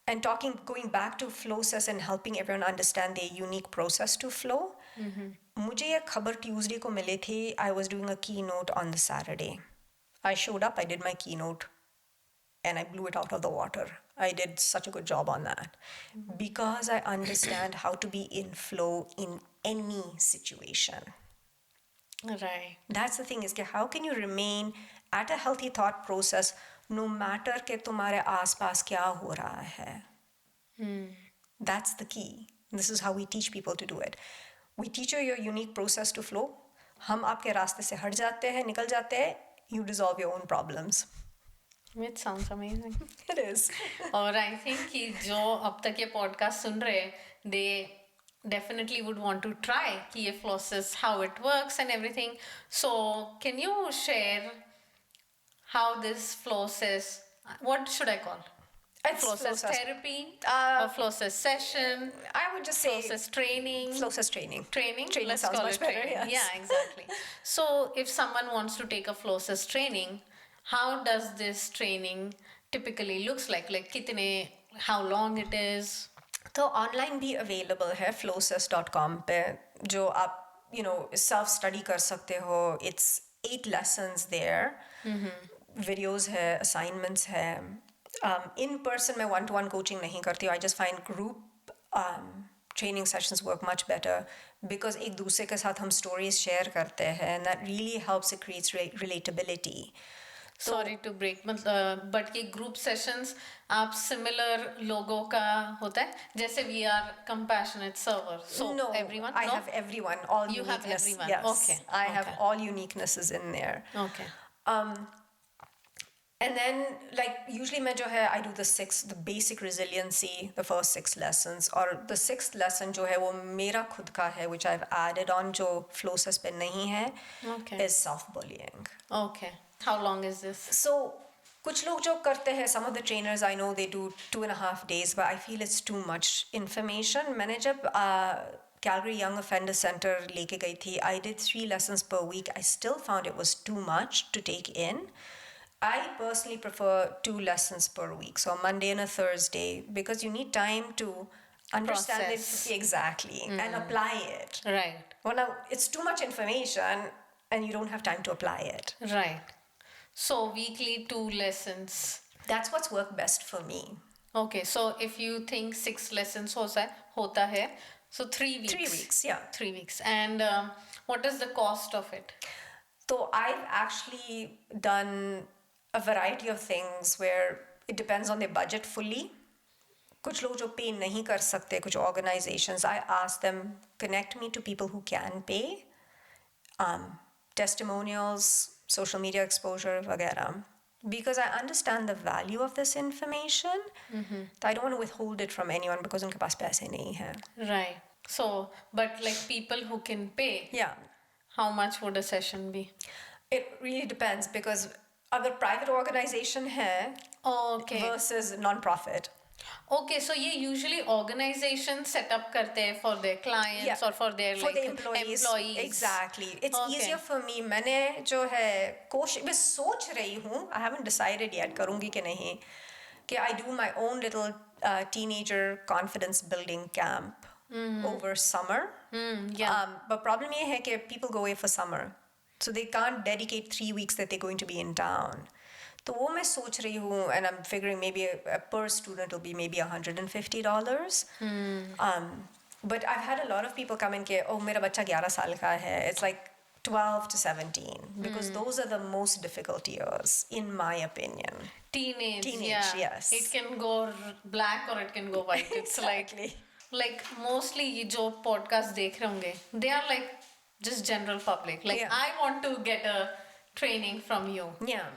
Speaker 1: And going back to Flowcess and helping everyone understand their unique process to flow. मुझे ये खबर Tuesday को मिली थी. I was doing a keynote on the Saturday. I showed up, I did my keynote, and I blew it out of the water. I did such a good job on that. Because I understand how to be in flow in any situation.
Speaker 2: Right.
Speaker 1: That's the thing is कि how can you remain at a healthy thought process no matter कि तुम्हारे आसपास क्या हो रहा है. That's the key. This is how we teach people to do it. We teach you your unique process to flow. हम आपके रास्ते से हट जाते हैं, निकल जाते हैं. You dissolve your own problems.
Speaker 2: It sounds amazing.
Speaker 1: It is.
Speaker 2: और I think कि जो अब तक ये podcast सुन रहे, they definitely would want to try कि ये Flowcess, how it works and everything. So can you share how this Flowcess, what should I call?
Speaker 1: It's
Speaker 2: Flowcess therapy or Flowcess session?
Speaker 1: I would just say
Speaker 2: Flowcess training.
Speaker 1: Flowcess training.
Speaker 2: Training. Let's
Speaker 1: sounds
Speaker 2: call
Speaker 1: much
Speaker 2: it
Speaker 1: better.
Speaker 2: training.
Speaker 1: Yes.
Speaker 2: Yeah, exactly. So if someone wants to take a Flowcess training, how does this training typically looks like? Like kitne, how long it is?
Speaker 1: तो online भी available है flowcess.com पे, जो आप self study कर सकते हो. It's 8 lessons there. Videos है, assignments है. In person मैं 1-to-1 coaching नहीं करती हूँ. I just find group training sessions work much better because एक दूसरे के साथ हम stories share करते हैं, and that really helps. It creates relatability.
Speaker 2: Sorry to break, but ये group sessions आप similar लोगों का होता है, जैसे we are compassionate server. So
Speaker 1: No,
Speaker 2: everyone.
Speaker 1: I have everyone. All
Speaker 2: You have
Speaker 1: uniqueness.
Speaker 2: everyone.
Speaker 1: Yes,
Speaker 2: Okay.
Speaker 1: I have
Speaker 2: Okay.
Speaker 1: all uniquenesses in there.
Speaker 2: Okay.
Speaker 1: And then, like, usually मैं जो है, I do the basic resiliency, the first 6 lessons. और the 6th lesson जो है वो मेरा खुद का है, which I've added on, जो Flowcess पे नहीं है,
Speaker 2: Okay.
Speaker 1: is self-bullying.
Speaker 2: Okay. How long is this?
Speaker 1: So, कुछ लोग जो करते हैं, some of the trainers I know, they do 2.5 days, but I feel it's too much information. मैंने जब Calgary Young Offender Center लेके गई थी, I did 3 lessons per week. I still found it was too much to take in. I personally prefer 2 lessons per week, so a Monday and a Thursday, because you need time to understand
Speaker 2: Process.
Speaker 1: it exactly and apply it.
Speaker 2: Right.
Speaker 1: Well, now it's too much information and you don't have time to apply it.
Speaker 2: Right. So weekly 2 lessons.
Speaker 1: That's what's worked best for me.
Speaker 2: Okay. So if you think 6 lessons होता है, so 3 weeks.
Speaker 1: 3 weeks, yeah.
Speaker 2: 3 weeks. And what is the cost of it?
Speaker 1: So I've actually done a variety of things where it depends on their budget fully. कुछ लोग जो pay नहीं कर सकते, कुछ organizations, I ask them, connect me to people who can pay. Testimonials, social media exposure, वगैरह. Because I understand the value of this information. I don't want to withhold it from anyone because उनके पास पैसे नहीं हैं.
Speaker 2: Right. So, but like people who can pay.
Speaker 1: Yeah.
Speaker 2: How much would a session be?
Speaker 1: It really depends because अगर private organization है
Speaker 2: Okay.
Speaker 1: versus non-profit.
Speaker 2: Okay, so ये usually organizations set up करते हैं for their clients or for their
Speaker 1: for
Speaker 2: like
Speaker 1: the employees. Exactly. It's
Speaker 2: Okay.
Speaker 1: easier for me. मैंने जो है मैं सोच रही हूँ, I haven't decided yet करूँगी कि नहीं, कि I do my own little teenager confidence building camp over summer.
Speaker 2: Yeah.
Speaker 1: But problem ये है कि people go away for summer, so they can't dedicate 3 weeks that they're going to be in town. तो वो मैं सोच रही हूँ, and I'm figuring maybe per student will be maybe $150. But I've had a lot of people come in के oh मेरा बच्चा 11 साल का है. It's like 12 to 17 because those are the most difficult years in my opinion.
Speaker 2: Teenage,
Speaker 1: Teenage, yes.
Speaker 2: It can go black or it can go white. It's
Speaker 1: Exactly.
Speaker 2: like mostly ये जो podcast देख रहे होंगे, they are like just general public. Like
Speaker 1: Yeah.
Speaker 2: I want to get a training from you.
Speaker 1: Yeah.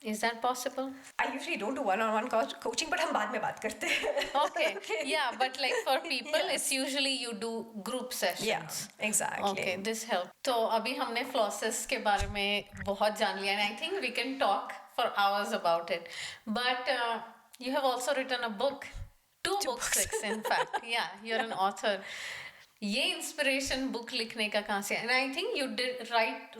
Speaker 2: Is that possible?
Speaker 1: I usually don't do one-on-one coaching, but हम बाद में बात करते हैं.
Speaker 2: Okay. Yeah, but like for people, it's usually you do group sessions.
Speaker 1: Yeah, exactly.
Speaker 2: Okay, this helps. तो अभी हमने Flowcess के बारे में बहुत जान लिया, and I think we can talk for hours about it. But you have also written a book, two books in fact. Yeah, you're an author. ये inspiration book लिखने का कहाँ से? And I think you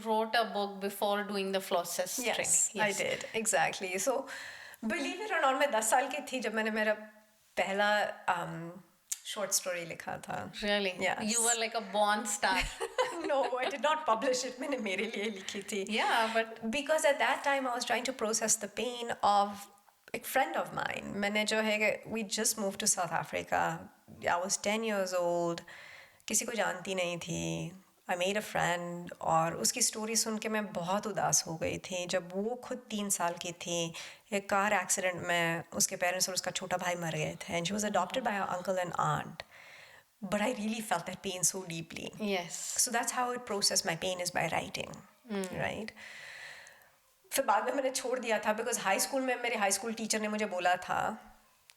Speaker 2: wrote a book before doing the Flowcess training.
Speaker 1: Yes, I did. Exactly. So, believe it or not, मैं 10 साल की थी जब मैंने मेरा पहला short story लिखा था.
Speaker 2: Really?
Speaker 1: Yes.
Speaker 2: You were like a born star.
Speaker 1: No, I did not publish it. मैंने मेरे लिए लिखी थी.
Speaker 2: Yeah, but
Speaker 1: Because at that time I was trying to process the pain of a friend of mine. मैंने जो है, we just moved to South Africa. I was 10 years old. किसी को जानती नहीं थी. I made a friend और उसकी स्टोरी सुन के मैं बहुत उदास हो गई थी जब वो खुद 3 साल की थी. एक कार एक्सीडेंट में उसके पेरेंट्स और उसका छोटा भाई मर गए थे. And she was adopted by her uncle and aunt. But I really felt that pain so deeply.
Speaker 2: yes.
Speaker 1: So that's how I would process my pain is by writing, right? फिर बाद में मैंने छोड़ दिया था because high school में मेरे high school teacher ने मुझे बोला था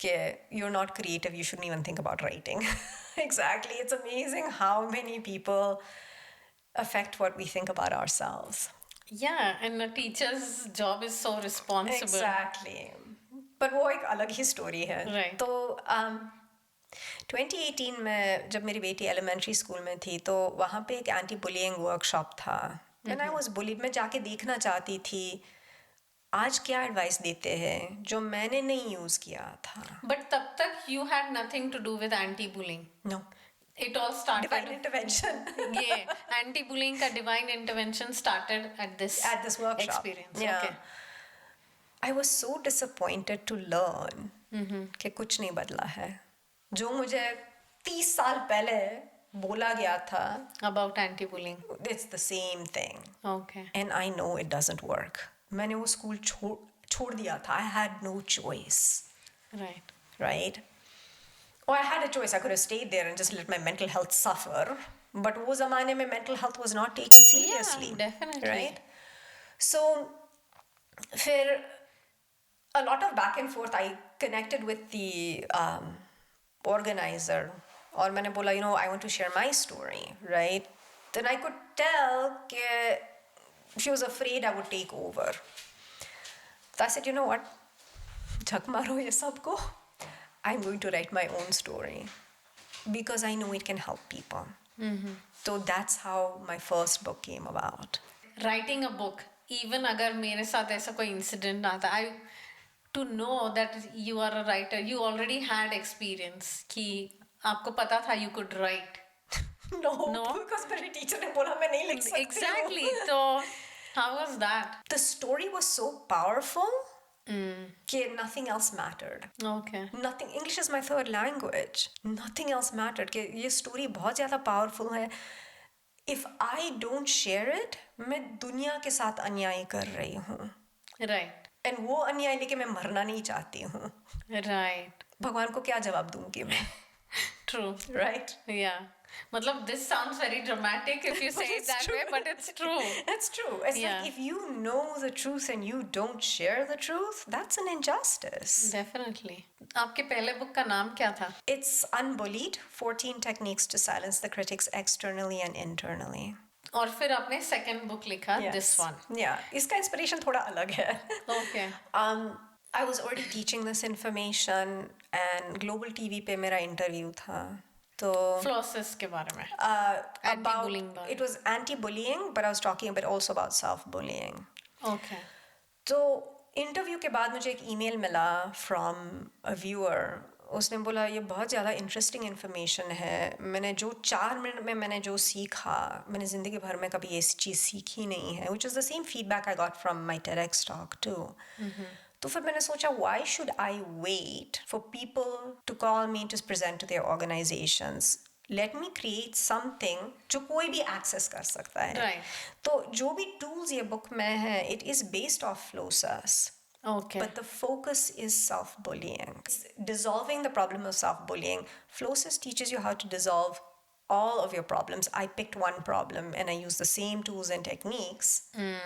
Speaker 1: कि you're not creative, you shouldn't even think about writing. Exactly. It's amazing how many people affect what we think about ourselves.
Speaker 2: Yeah, and a teacher's job is so responsible.
Speaker 1: Exactly. But वो एक अलग ही story है.
Speaker 2: Right.
Speaker 1: तो 2018 में जब मेरी बेटी elementary school में थी तो वहाँ पे एक anti-bullying workshop था. And I was bullied. मैं जाके देखना चाहती थी आज क्या एडवाइस देते हैं जो मैंने नहीं यूज किया था.
Speaker 2: But तब तक you had nothing to do with anti-bullying.
Speaker 1: No.
Speaker 2: It all started.
Speaker 1: Divine intervention.
Speaker 2: Yeah, anti-bullying का divine intervention started at this
Speaker 1: workshop.
Speaker 2: experience.
Speaker 1: Yeah.
Speaker 2: Okay.
Speaker 1: I was so disappointed to learn कि कुछ नहीं बदला है. जो मुझे 30 साल पहले बोला गया था,
Speaker 2: About anti-bullying.
Speaker 1: it's the same thing.
Speaker 2: Okay.
Speaker 1: And I know it doesn't work. मैंने वो स्कूल छोड़ दिया था. I had no choice.
Speaker 2: Right.
Speaker 1: Right? Or I had a choice. I could have stayed there and just let my mental health suffer. But वो ज़माने में mental health was not taken seriously.
Speaker 2: Yeah, definitely.
Speaker 1: Right? So, फिर a lot of back and forth. I connected with the organizer. और मैंने बोला, I want to share my story. Right? Then I could tell कि she was afraid I would take over. So I said, you know what? झक मारो ये सबको. I'm going to write my own story because I know it can help people. So that's how my first book came about.
Speaker 2: Writing a book, even अगर मेरे साथ ऐसा कोई incident आता, to know that you are a writer, you already had experience कि आपको पता था you could write.
Speaker 1: No, because मेरे teacher ने बोला मैं नहीं लिख सकती हूँ.
Speaker 2: Exactly. So how was that?
Speaker 1: The story was so powerful that nothing else mattered.
Speaker 2: Okay.
Speaker 1: Nothing. English is my third language. Nothing else mattered. कि ये story बहुत ज़्यादा powerful है. If I don't share it, मैं दुनिया के साथ अन्याय कर रही हूँ.
Speaker 2: Right.
Speaker 1: And वो अन्याय लेके मैं मरना नहीं चाहती हूँ.
Speaker 2: Right.
Speaker 1: भगवान को क्या जवाब दूंगी मैं?
Speaker 2: True.
Speaker 1: Right?
Speaker 2: Yeah. मतलब this sounds very dramatic if you say it that way, but it's true.
Speaker 1: It's true. It's like if you know the truth and you don't share the truth, that's an injustice.
Speaker 2: Definitely. आपके पहले book का नाम क्या था?
Speaker 1: It's Unbullied, 14 Techniques to Silence the Critics Externally and Internally.
Speaker 2: और फिर आपने second book लिखा,
Speaker 1: Yes.
Speaker 2: this one.
Speaker 1: Yeah, इसका inspiration थोड़ा अलग है.
Speaker 2: Okay.
Speaker 1: I was already teaching this information and global TV पे मेरा interview था. तो
Speaker 2: Flowcess के बारे में.
Speaker 1: about
Speaker 2: Anti-bullying
Speaker 1: it was anti-bullying, but I was talking a bit also about self-bullying.
Speaker 2: Okay.
Speaker 1: तो इंटरव्यू के बाद मुझे एक ईमेल मिला फ्रॉम अ व्यूअर. उसने बोला ये बहुत ज़्यादा इंटरेस्टिंग इन्फॉर्मेशन है. मैंने जो 4 मिनट में मैंने जो सीखा, मैंने ज़िंदगी भर में कभी ऐसी चीज़ सीखी नहीं है. Which is the same feedback I got from my TEDx talk too. तो फिर मैंने सोचा why should I wait for people to call me to present to their organisations. Let me create something जो कोई भी एक्सेस कर सकता है.
Speaker 2: Right.
Speaker 1: तो जो भी टूल्स ये बुक में है, it is based of Flowcess.
Speaker 2: Okay.
Speaker 1: But the focus is self-bullying. It's dissolving the problem of self-bullying. Flowcess teaches you how to dissolve all of your problems. I picked one problem and I used the same tools and techniques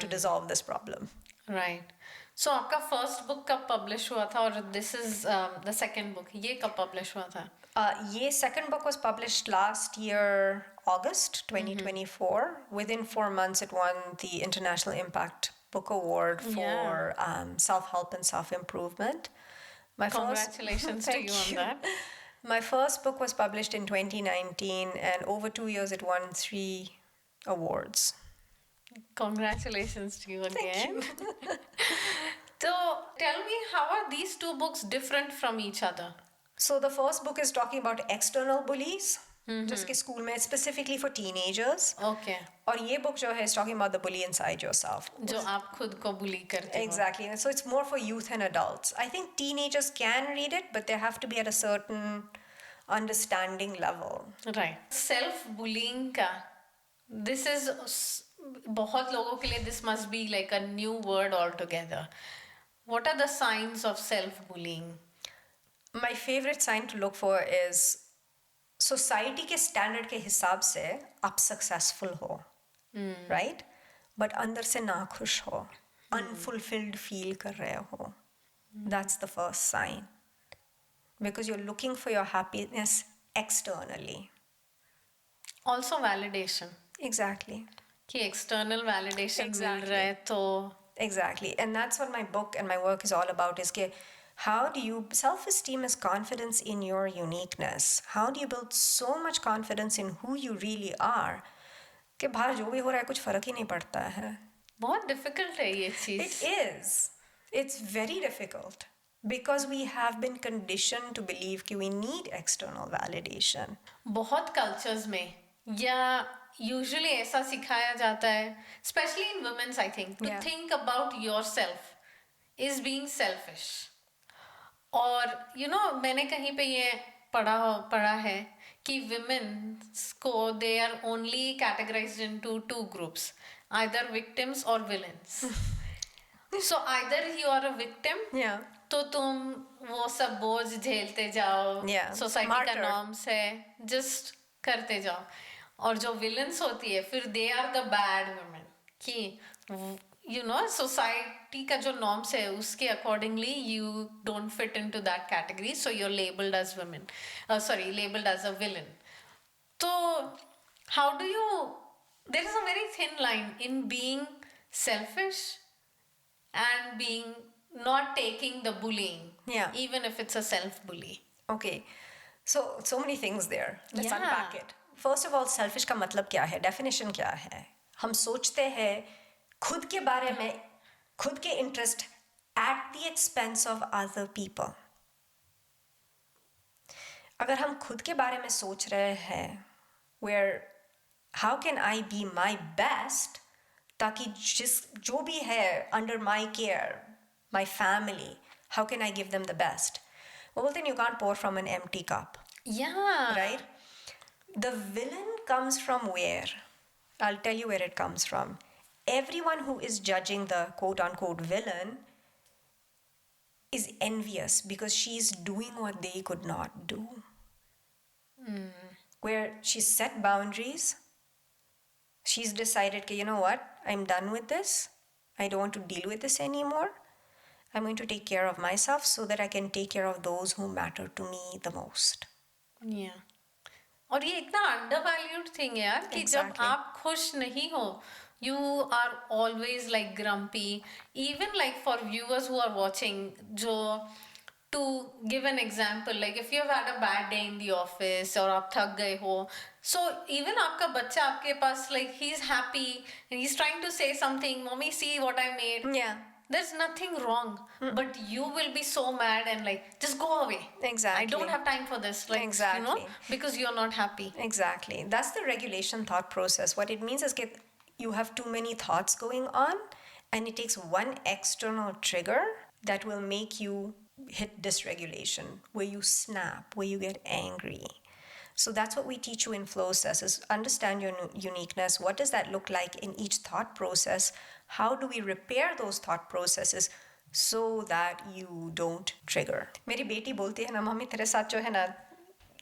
Speaker 1: to dissolve this problem.
Speaker 2: Right. So आपका first book कब publish हुआ था और this is the second book. ये कब publish हुआ था?
Speaker 1: Ye second book was published last year, August 2024. Within 4 months, it won the International Impact Book Award for self-help and self-improvement.
Speaker 2: Congratulations to
Speaker 1: Thank
Speaker 2: you on that.
Speaker 1: My first book was published in 2019, and over 2 years, it won 3 awards.
Speaker 2: Congratulations to you again. So tell me, how are these two books different from each other?
Speaker 1: So the first book is talking about external bullies, जिसके school में specifically for teenagers.
Speaker 2: Okay.
Speaker 1: और ये book जो है is talking about the bully inside yourself.
Speaker 2: जो आप खुद को bully करते हो.
Speaker 1: Exactly. So it's more for youth and adults. I think teenagers can read it, but they have to be at a certain understanding level.
Speaker 2: Right. Self-bullying का, this is बहुत लोगों के लिए this must be like a new word altogether. What are the signs of self-bullying?
Speaker 1: My favorite sign to look for is society के standard के हिसाब से आप successful हो, right? But अंदर से नाखुश हो, unfulfilled feel कर रहे हो. That's the first sign. Because you're looking for your happiness externally.
Speaker 2: Also validation.
Speaker 1: Exactly.
Speaker 2: कि external validation मिल
Speaker 1: Exactly.
Speaker 2: रहा है तो.
Speaker 1: Exactly. And that's what my book and my work is all about, is कि how do you, self-esteem is confidence in your uniqueness. How do you build so much confidence in who you really are कि बाहर जो भी हो रहा है कुछ फर्क ही नहीं पड़ता है.
Speaker 2: बहुत difficult है ये चीज.
Speaker 1: It is. It's very difficult because we have been conditioned to believe कि we need external validation.
Speaker 2: बहुत cultures में या usually ऐसा सिखाया जाता है, especially in women's I think, to
Speaker 1: Yeah.
Speaker 2: think about yourself is being selfish. और मैंने कहीं पे ये पढ़ा है कि women को they are only categorized into 2 groups, either victims or villains. So either you are a victim,
Speaker 1: Yeah.
Speaker 2: तो तुम वो सब बोझ झेलते जाओ,
Speaker 1: Yeah.
Speaker 2: सोसाइटी का
Speaker 1: Martyr.
Speaker 2: नॉर्म्स है, जस्ट करते जाओ. और जो विलन्स होती है फिर they are the bad women कि सोसाइटी का जो नॉर्म्स है उसके accordingly you don't fit into that category, so you are labelled as women, labelled as a villain. तो how do you, there is a very thin line in being selfish and being not taking the bullying,
Speaker 1: Yeah.
Speaker 2: even if it's a self bully.
Speaker 1: Okay. So many things there. Let's
Speaker 2: Yeah.
Speaker 1: unpack it. First of all, selfish का मतलब क्या है? Definition क्या है? हम सोचते हैं खुद के बारे में, खुद के interest at the expense of other people. अगर हम खुद के बारे में सोच रहे हैं where how can I be my best, ताकि जो भी है under my care, my family, how can I give them the best? Well, then you can't pour from an empty cup,
Speaker 2: Yeah.
Speaker 1: right? The villain comes from where? I'll tell you where it comes from. Everyone who is judging the quote-unquote villain is envious because she's doing what they could not do. Where she's set boundaries, she's decided, you know what, I'm done with this. I don't want to deal with this anymore. I'm going to take care of myself so that I can take care of those who matter to me the most.
Speaker 2: Yeah. और ये इतना undervalued thing है यार कि जब
Speaker 1: Exactly.
Speaker 2: आप खुश नहीं हो you are always like grumpy, even like for viewers who are watching, जो to give an example, like if you have had a bad day in the office और आप थक गए हो, so even आपका बच्चा आपके पास like he's happy and he's trying to say something, mommy see what I made,
Speaker 1: Yeah.
Speaker 2: there's nothing wrong, but you will be so mad and like just go away.
Speaker 1: Exactly.
Speaker 2: I don't have time for this, like
Speaker 1: Exactly.
Speaker 2: because you're not happy.
Speaker 1: Exactly. That's the regulation thought process. What it means is that you have too many thoughts going on, and it takes one external trigger that will make you hit dysregulation, where you snap, where you get angry. So that's what we teach you in Flowcess is understand your uniqueness. What does that look like in each thought process? How do we repair those thought processes so that you don't trigger? मेरी बेटी बोलती है ना mummy तेरे साथ जो है ना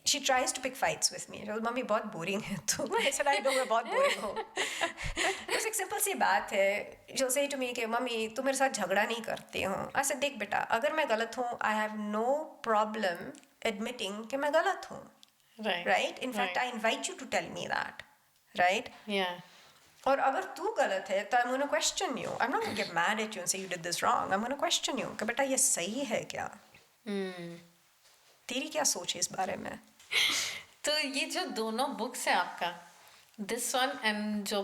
Speaker 1: she tries to pick fights with me. Mummy बहुत बोरिंग है तो I said I know मैं बहुत बोरिंग हूँ. बस एक सिंपल सी बात है. She'll say to me कि मम्मी तू मेरे साथ झगड़ा नहीं करती हूँ. I said देख बेटा अगर मैं गलत हूँ I have no problem admitting कि मैं गलत हूँ. Right? In fact, I invite you to tell me that. Right?
Speaker 2: Yeah.
Speaker 1: और अगर तू गलत है तो I'm going to question you. I'm not going to get mad at you and say you did this wrong. I'm going to question you कि बेटा ये सही है क्या? तेरी क्या सोच है इस बारे में?
Speaker 2: तो ये जो दोनों बुक्स है आपका, this one and जो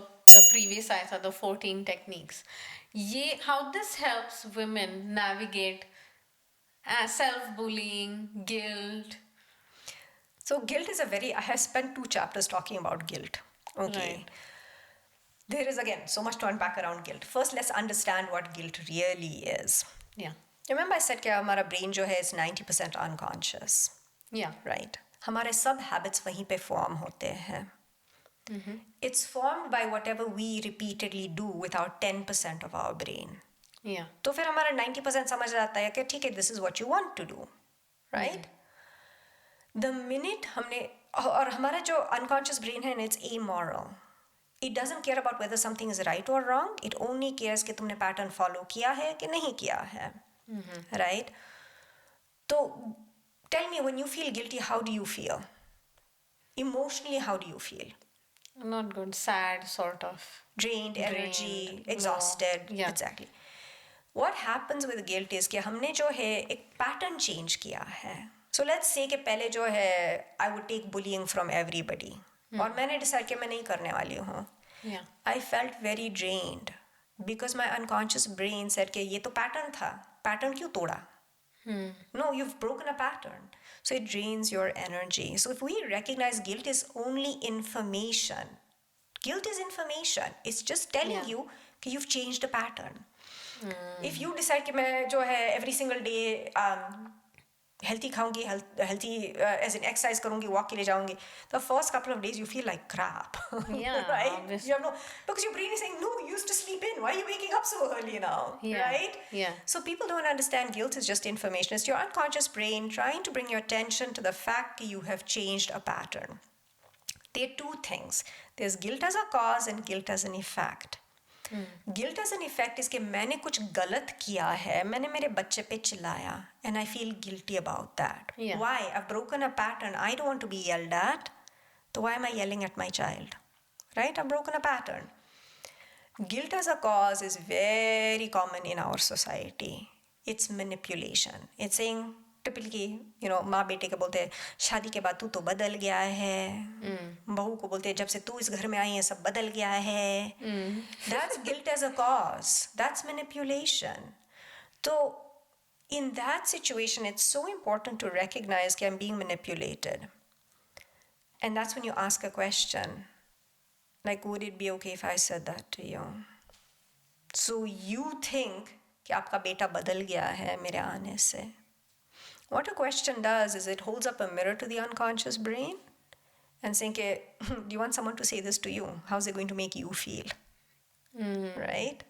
Speaker 2: previous आया था, the 14 techniques, ये how this helps women navigate self-bullying, guilt.
Speaker 1: So guilt is I have spent 2 chapters talking about guilt. Okay.
Speaker 2: Right.
Speaker 1: There is again so much to unpack around guilt. First, let's understand what guilt really is.
Speaker 2: Yeah.
Speaker 1: Remember I said कि हमारा brain जो है is 90% unconscious.
Speaker 2: Yeah.
Speaker 1: Right. हमारे सब habits वहीं पे form होते हैं. It's formed by whatever we repeatedly do with our 10% of our brain.
Speaker 2: Yeah.
Speaker 1: तो फिर हमारा 90% समझ आता है कि ठीक है this is what you want to do. Right? The minute हमने और हमारा जो unconscious brain है it's amoral. It doesn't care about whether something is right or wrong. It only cares कि तुमने pattern follow किया है कि नहीं किया है. Right? So tell me when you feel guilty, how do you feel? Emotionally, how do you feel?
Speaker 2: Not good. Sad, sort of.
Speaker 1: Drained, energy, exhausted.
Speaker 2: Yeah.
Speaker 1: Exactly. What happens with guilt is कि हमने जो है एक pattern change किया है. So let's say कि पहले जो है I would take bullying from everybody. और मैंने decide कि मैं नहीं करने वाली हूँ.
Speaker 2: Yeah.
Speaker 1: I felt very drained because my unconscious brain said कि ये तो pattern था. Pattern क्यों तोड़ा? No, you've broken a pattern. So it drains your energy. So if we recognize guilt is only information. Guilt is information. It's just telling you कि you've changed a pattern. If you decide कि मैं जो है every single day healthy खाऊंगी, healthy as in exercise करूंगी, walk के लिए जाऊंगी, the first couple of days you feel like crap.
Speaker 2: Yeah,
Speaker 1: right?
Speaker 2: obviously.
Speaker 1: You have no, because your brain is saying, no, you used to sleep in. Why are you waking up so early now?
Speaker 2: Yeah.
Speaker 1: Right?
Speaker 2: Yeah.
Speaker 1: So people don't understand guilt is just information. It's your unconscious brain trying to bring your attention to the fact that you have changed a pattern. There are 2 things. There's guilt as a cause and guilt as an effect. Guilt as an effect is कि मैंने कुछ गलत किया है, मैंने मेरे बच्चे पे चिल्लाया, and I feel guilty about that.
Speaker 2: Yeah.
Speaker 1: Why? I've broken a pattern. I don't want to be yelled at. So why am I yelling at my child? Right? I've broken a pattern. Guilt as a cause is very common in our society. It's manipulation. It's saying, typically, माँ बेटे के बोलते हैं शादी के बाद तू तो बदल गया है. बहू को बोलते हैं जब से तू इस घर में आई है सब बदल गया है. That's guilt as a cause. That's manipulation. So in that situation, it's so important to recognize that I'm being manipulated. And that's when you ask a question. Like, would it be okay if I said that to you? So you think कि आपका बेटा बदल गया है मेरे आने से. What a question does is it holds up a mirror to the unconscious brain and saying, do you want someone to say this to you? How's it going to make you feel? Right?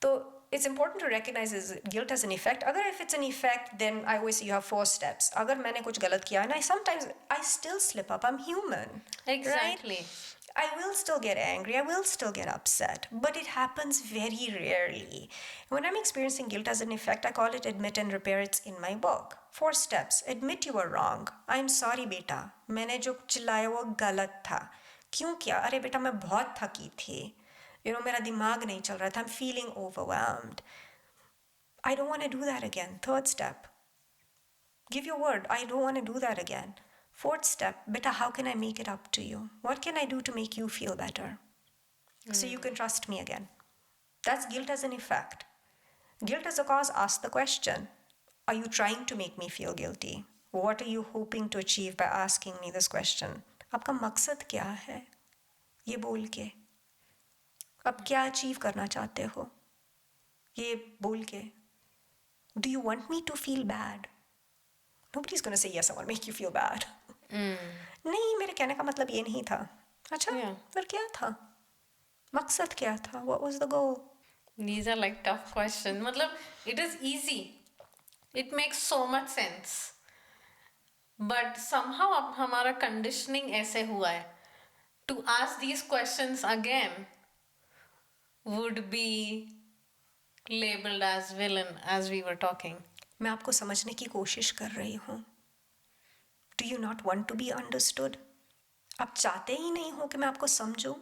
Speaker 1: So it's important to recognize is guilt as an effect. Agar if it's an effect, then I always say you have 4 steps. Agar मैंने कुछ गलत किया, and sometimes I still slip up. I'm human.
Speaker 2: Exactly.
Speaker 1: Right? I will still get angry, I will still get upset, but it happens very rarely. When I'm experiencing guilt as an effect, I call it admit and repair. It's in my book. 4 steps. Admit you were wrong. I'm sorry बेटा, मैंने जो चिल्लाया वो गलत था. क्यों किया? अरे बेटा मैं बहुत थकी थी. मेरा दिमाग नहीं चल रहा था. I'm feeling overwhelmed. I don't want to do that again. 3rd step. Give your word. I don't want to do that again. 4th step, beta, how can I make it up to you? What can I do to make you feel better? So you can trust me again. That's guilt as an effect. Guilt as a cause, ask the question. Are you trying to make me feel guilty? What are you hoping to achieve by asking me this question? आपका मकसद क्या है? ये बोल के. आप क्या achieve करना चाहते हो? ये बोल के. Do you want me to feel bad? Nobody's going to say, yes, I want to make you feel bad. नहीं, मेरे कहने का मतलब ये नहीं था. अच्छा, फिर क्या था? मकसद क्या था? What was the goal?
Speaker 2: These are like tough questions. मतलब, it is easy. It makes so much sense. But somehow अब हमारा conditioning ऐसे हुआ है. To ask these questions again would be labeled as villain, as we were talking.
Speaker 1: मैं आपको समझने की कोशिश कर रही हूँ. Do you not want to be understood? आप चाहते ही नहीं हो कि मैं आपको समझूं?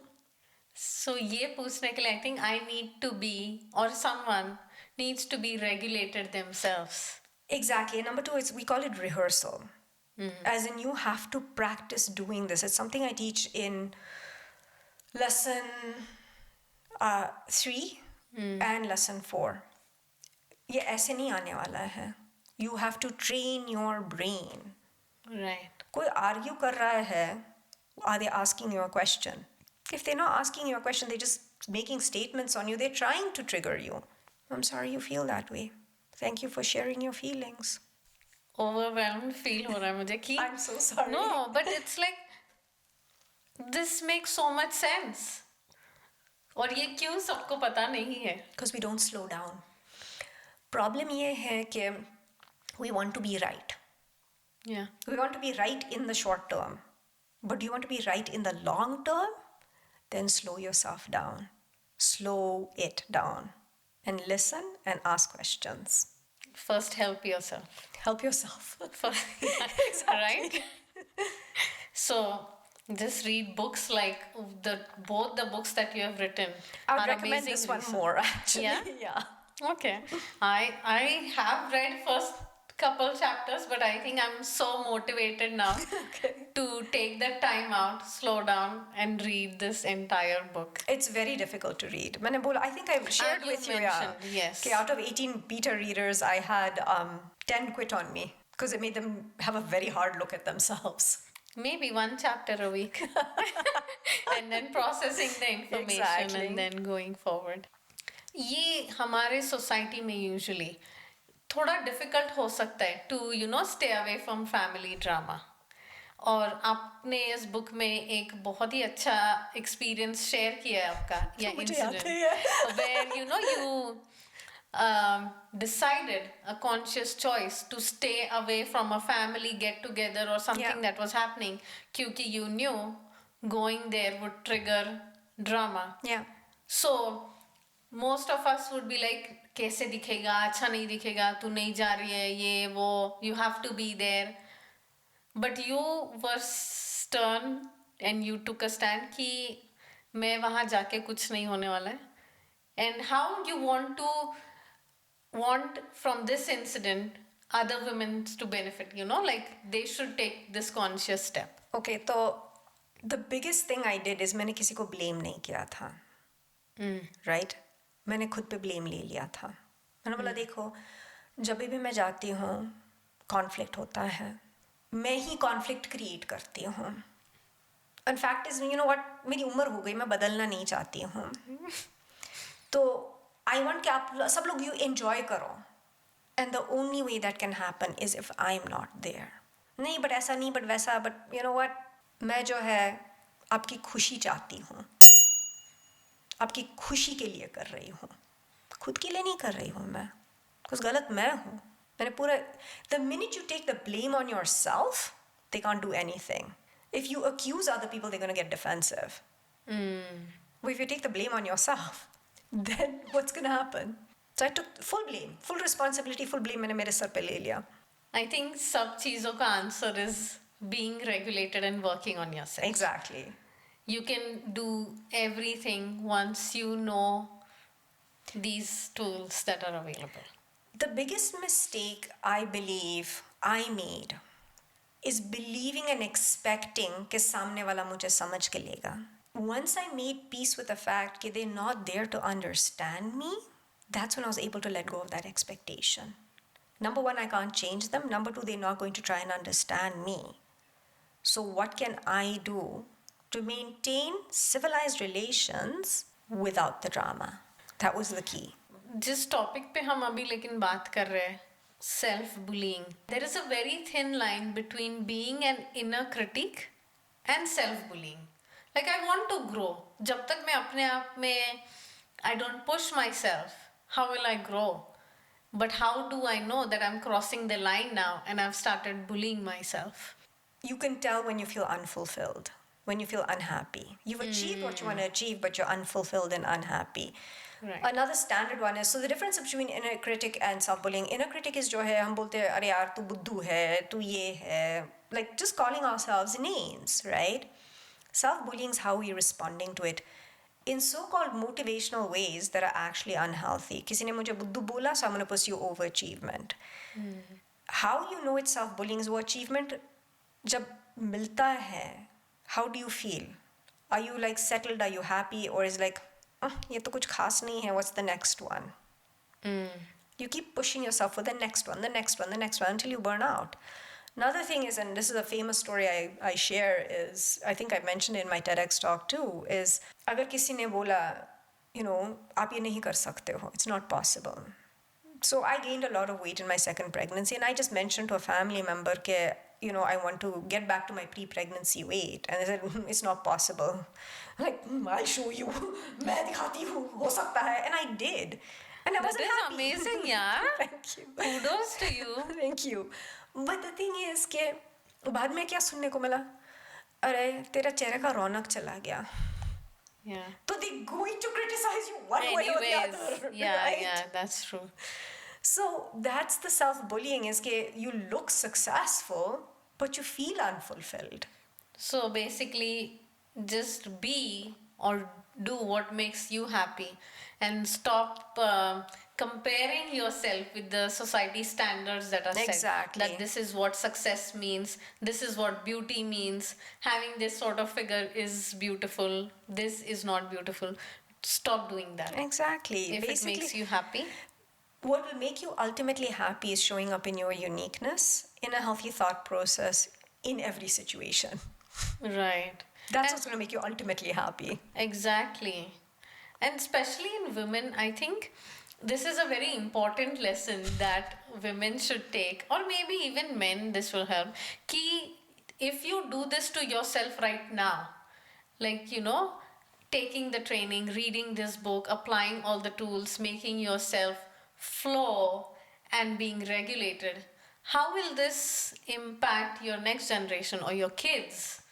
Speaker 2: So ये पूछने के लिए I think I need to be, or someone needs to be regulated themselves.
Speaker 1: Exactly. Number 2 is we call it rehearsal. As in you have to practice doing this. It's something I teach in lesson 3 and lesson 4. ये ऐसे नहीं आने वाला है. You have to train your brain.
Speaker 2: Right.
Speaker 1: कोई argue कर रहा है, are they asking you a question? If they're not asking you a question, they're just making statements on you. They're trying to trigger you. I'm sorry you feel that way. Thank you for sharing your feelings.
Speaker 2: Overwhelmed feel हो रहा है मुझे कि
Speaker 1: I'm so sorry.
Speaker 2: No, but it's like this makes so much sense. और ये क्यों सबको पता नहीं है?
Speaker 1: Because we don't slow down. Problem ये है कि we want to be right.
Speaker 2: Yeah.
Speaker 1: We want to be right in the short term. But do you want to be right in the long term? Then slow yourself down. Slow it down. And listen and ask questions.
Speaker 2: First, help yourself.
Speaker 1: Help yourself.
Speaker 2: Right? So, just read books like both the books that you have written.
Speaker 1: I would
Speaker 2: are
Speaker 1: recommend
Speaker 2: amazing
Speaker 1: this one
Speaker 2: research.
Speaker 1: more, actually.
Speaker 2: Yeah?
Speaker 1: Yeah.
Speaker 2: Okay. I have read first couple chapters, but I think I'm so motivated now to take the time out, slow down, and read this entire book.
Speaker 1: It's very difficult to read. I think I shared
Speaker 2: you
Speaker 1: with you,
Speaker 2: mentioned, yes.
Speaker 1: Okay, out of 18 beta readers, I had 10 quit on me because it made them have a very hard look at themselves.
Speaker 2: Maybe one chapter a week. And then processing the information
Speaker 1: Exactly.
Speaker 2: and then going forward. ये हमारे society में usually थोड़ा difficult हो सकता है to stay away from family drama. और आपने इस बुक में एक बहुत ही अच्छा experience share किया है आपका या incident where you decided a conscious choice to stay away from a family get together or something that was happening क्योंकि you knew going there would trigger drama.
Speaker 1: Yeah.
Speaker 2: So most of us would be like कैसे दिखेगा अच्छा नहीं दिखेगा तू नहीं जा रही है ये वो you have to be there, but you were stern and you took a stand कि मैं वहाँ जाके कुछ नहीं होने वाला है. And how you want from this incident other women to benefit, like they should take this conscious step.
Speaker 1: Okay, so the biggest thing I did is मैंने किसी को blame नहीं किया था. Right? मैंने खुद पे blame ले लिया था. मैंने बोला देखो जब भी मैं जाती हूँ conflict होता है मैं ही conflict create करती हूँ. In fact is मेरी उम्र हो गई मैं बदलना नहीं चाहती हूँ. तो I want कि आप सब लोग you enjoy करो. And the only way that can happen is if I'm not there. नहीं but ऐसा नहीं but वैसा but you know what मैं जो है आपकी खुशी चाहती हूँ. आपकी खुशी के लिए कर रही हूँ. खुद के लिए नहीं कर रही हूँ मैं. कुछ गलत मैं हूँ. मैंने पूरा the minute you take the blame on yourself, they can't do anything. If you accuse other people, they're going to get defensive. Well, if you take the blame on yourself, then what's going to happen? So I took full blame, full responsibility, full blame मैंने मेरे sir पे ले लिया.
Speaker 2: I think सब चीजों का answer is being regulated and working on yourself.
Speaker 1: Exactly.
Speaker 2: You can do everything once you know these tools that are available.
Speaker 1: The biggest mistake I believe I made is believing and expecting कि सामने वाला मुझे समझ के लेगा. Once I made peace with the fact that they're not there to understand me, that's when I was able to let go of that expectation. Number one, I can't change them. Number two, they're not going to try and understand me. So what can I do to maintain civilized relations without the drama? That was the key.
Speaker 2: जिस topic पे हम अभी लेकिन बात कर रहे हैं, self bullying, there is a very thin line between being an inner critic and self bullying. Like I want to grow. जब तक मैं अपने आप में I don't push myself, how will I grow? But how do I know that I am crossing the line now and I have started bullying myself?
Speaker 1: You can tell when you feel unfulfilled, when you feel unhappy. You've achieved what you want to achieve, but you're unfulfilled and unhappy.
Speaker 2: Right.
Speaker 1: Another standard one is, so the difference between inner critic and self-bullying. Inner critic is जो है हम बोलते हैं अरे यार तू बुद्धू है, तू ये है, like just calling ourselves names, right? Self-bullying is how we're responding to it in so-called motivational ways that are actually unhealthy. किसी ने मुझे बुद्धू बोला, so I'm going to pursue overachievement. How you know it's self-bullying is वो achievement जब मिलता है, how do you feel? Are you like settled? Are you happy? Or is like ये तो कुछ खास नहीं है, what's the next one? You keep pushing yourself for the next one, the next one, the next one until you burn out. Another thing is, and this is a famous story I share, is I think I mentioned it in my TEDx talk too, is अगर किसी ने बोला, you know, आप ये नहीं कर सकते हो, it's not possible. So I gained a lot of weight in my second pregnancy, and I just mentioned to a family member that, you know, I want to get back to my pre-pregnancy weight. And they said, it's not possible. Like, I'll show you. मैं दिखाती हूँ, हो सकता है. And I did. And I wasn't
Speaker 2: That is
Speaker 1: happy.
Speaker 2: amazing, yeah.
Speaker 1: Thank you.
Speaker 2: Kudos to you.
Speaker 1: Thank you. But the thing is कि बाद में क्या सुनने को मिला? अरे तेरा चेहरे का रौनक चला गया.
Speaker 2: Yeah.
Speaker 1: So they're going to criticize you one way or the other.
Speaker 2: Yeah,
Speaker 1: right?
Speaker 2: yeah, that's true.
Speaker 1: So that's the self-bullying, is that you look successful, but you feel unfulfilled.
Speaker 2: So basically, just be or do what makes you happy and stop comparing yourself with the society standards that are set.
Speaker 1: Exactly.
Speaker 2: That this is what success means, this is what beauty means, having this sort of figure is beautiful, this is not beautiful. Stop doing that.
Speaker 1: Exactly.
Speaker 2: If
Speaker 1: Basically,
Speaker 2: it makes you happy.
Speaker 1: what will make you ultimately happy is showing up in your uniqueness, in a healthy thought process, in every situation.
Speaker 2: Right.
Speaker 1: That's what's going to make you ultimately happy.
Speaker 2: Exactly. And especially in women, I think this is a very important lesson that women should take, or maybe even men, this will help. Ki, if you do this to yourself right now, like, you know, taking the training, reading this book, applying all the tools, making yourself flow and being regulated, how will this impact your next generation or your kids?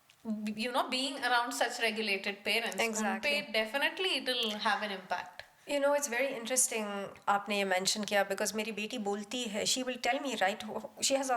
Speaker 2: You know, being around such regulated parents.
Speaker 1: Exactly.
Speaker 2: Definitely it will have an impact.
Speaker 1: You know, it's very interesting आपने ये mention किया, because मेरी बेटी बोलती है, she will tell me, right, she has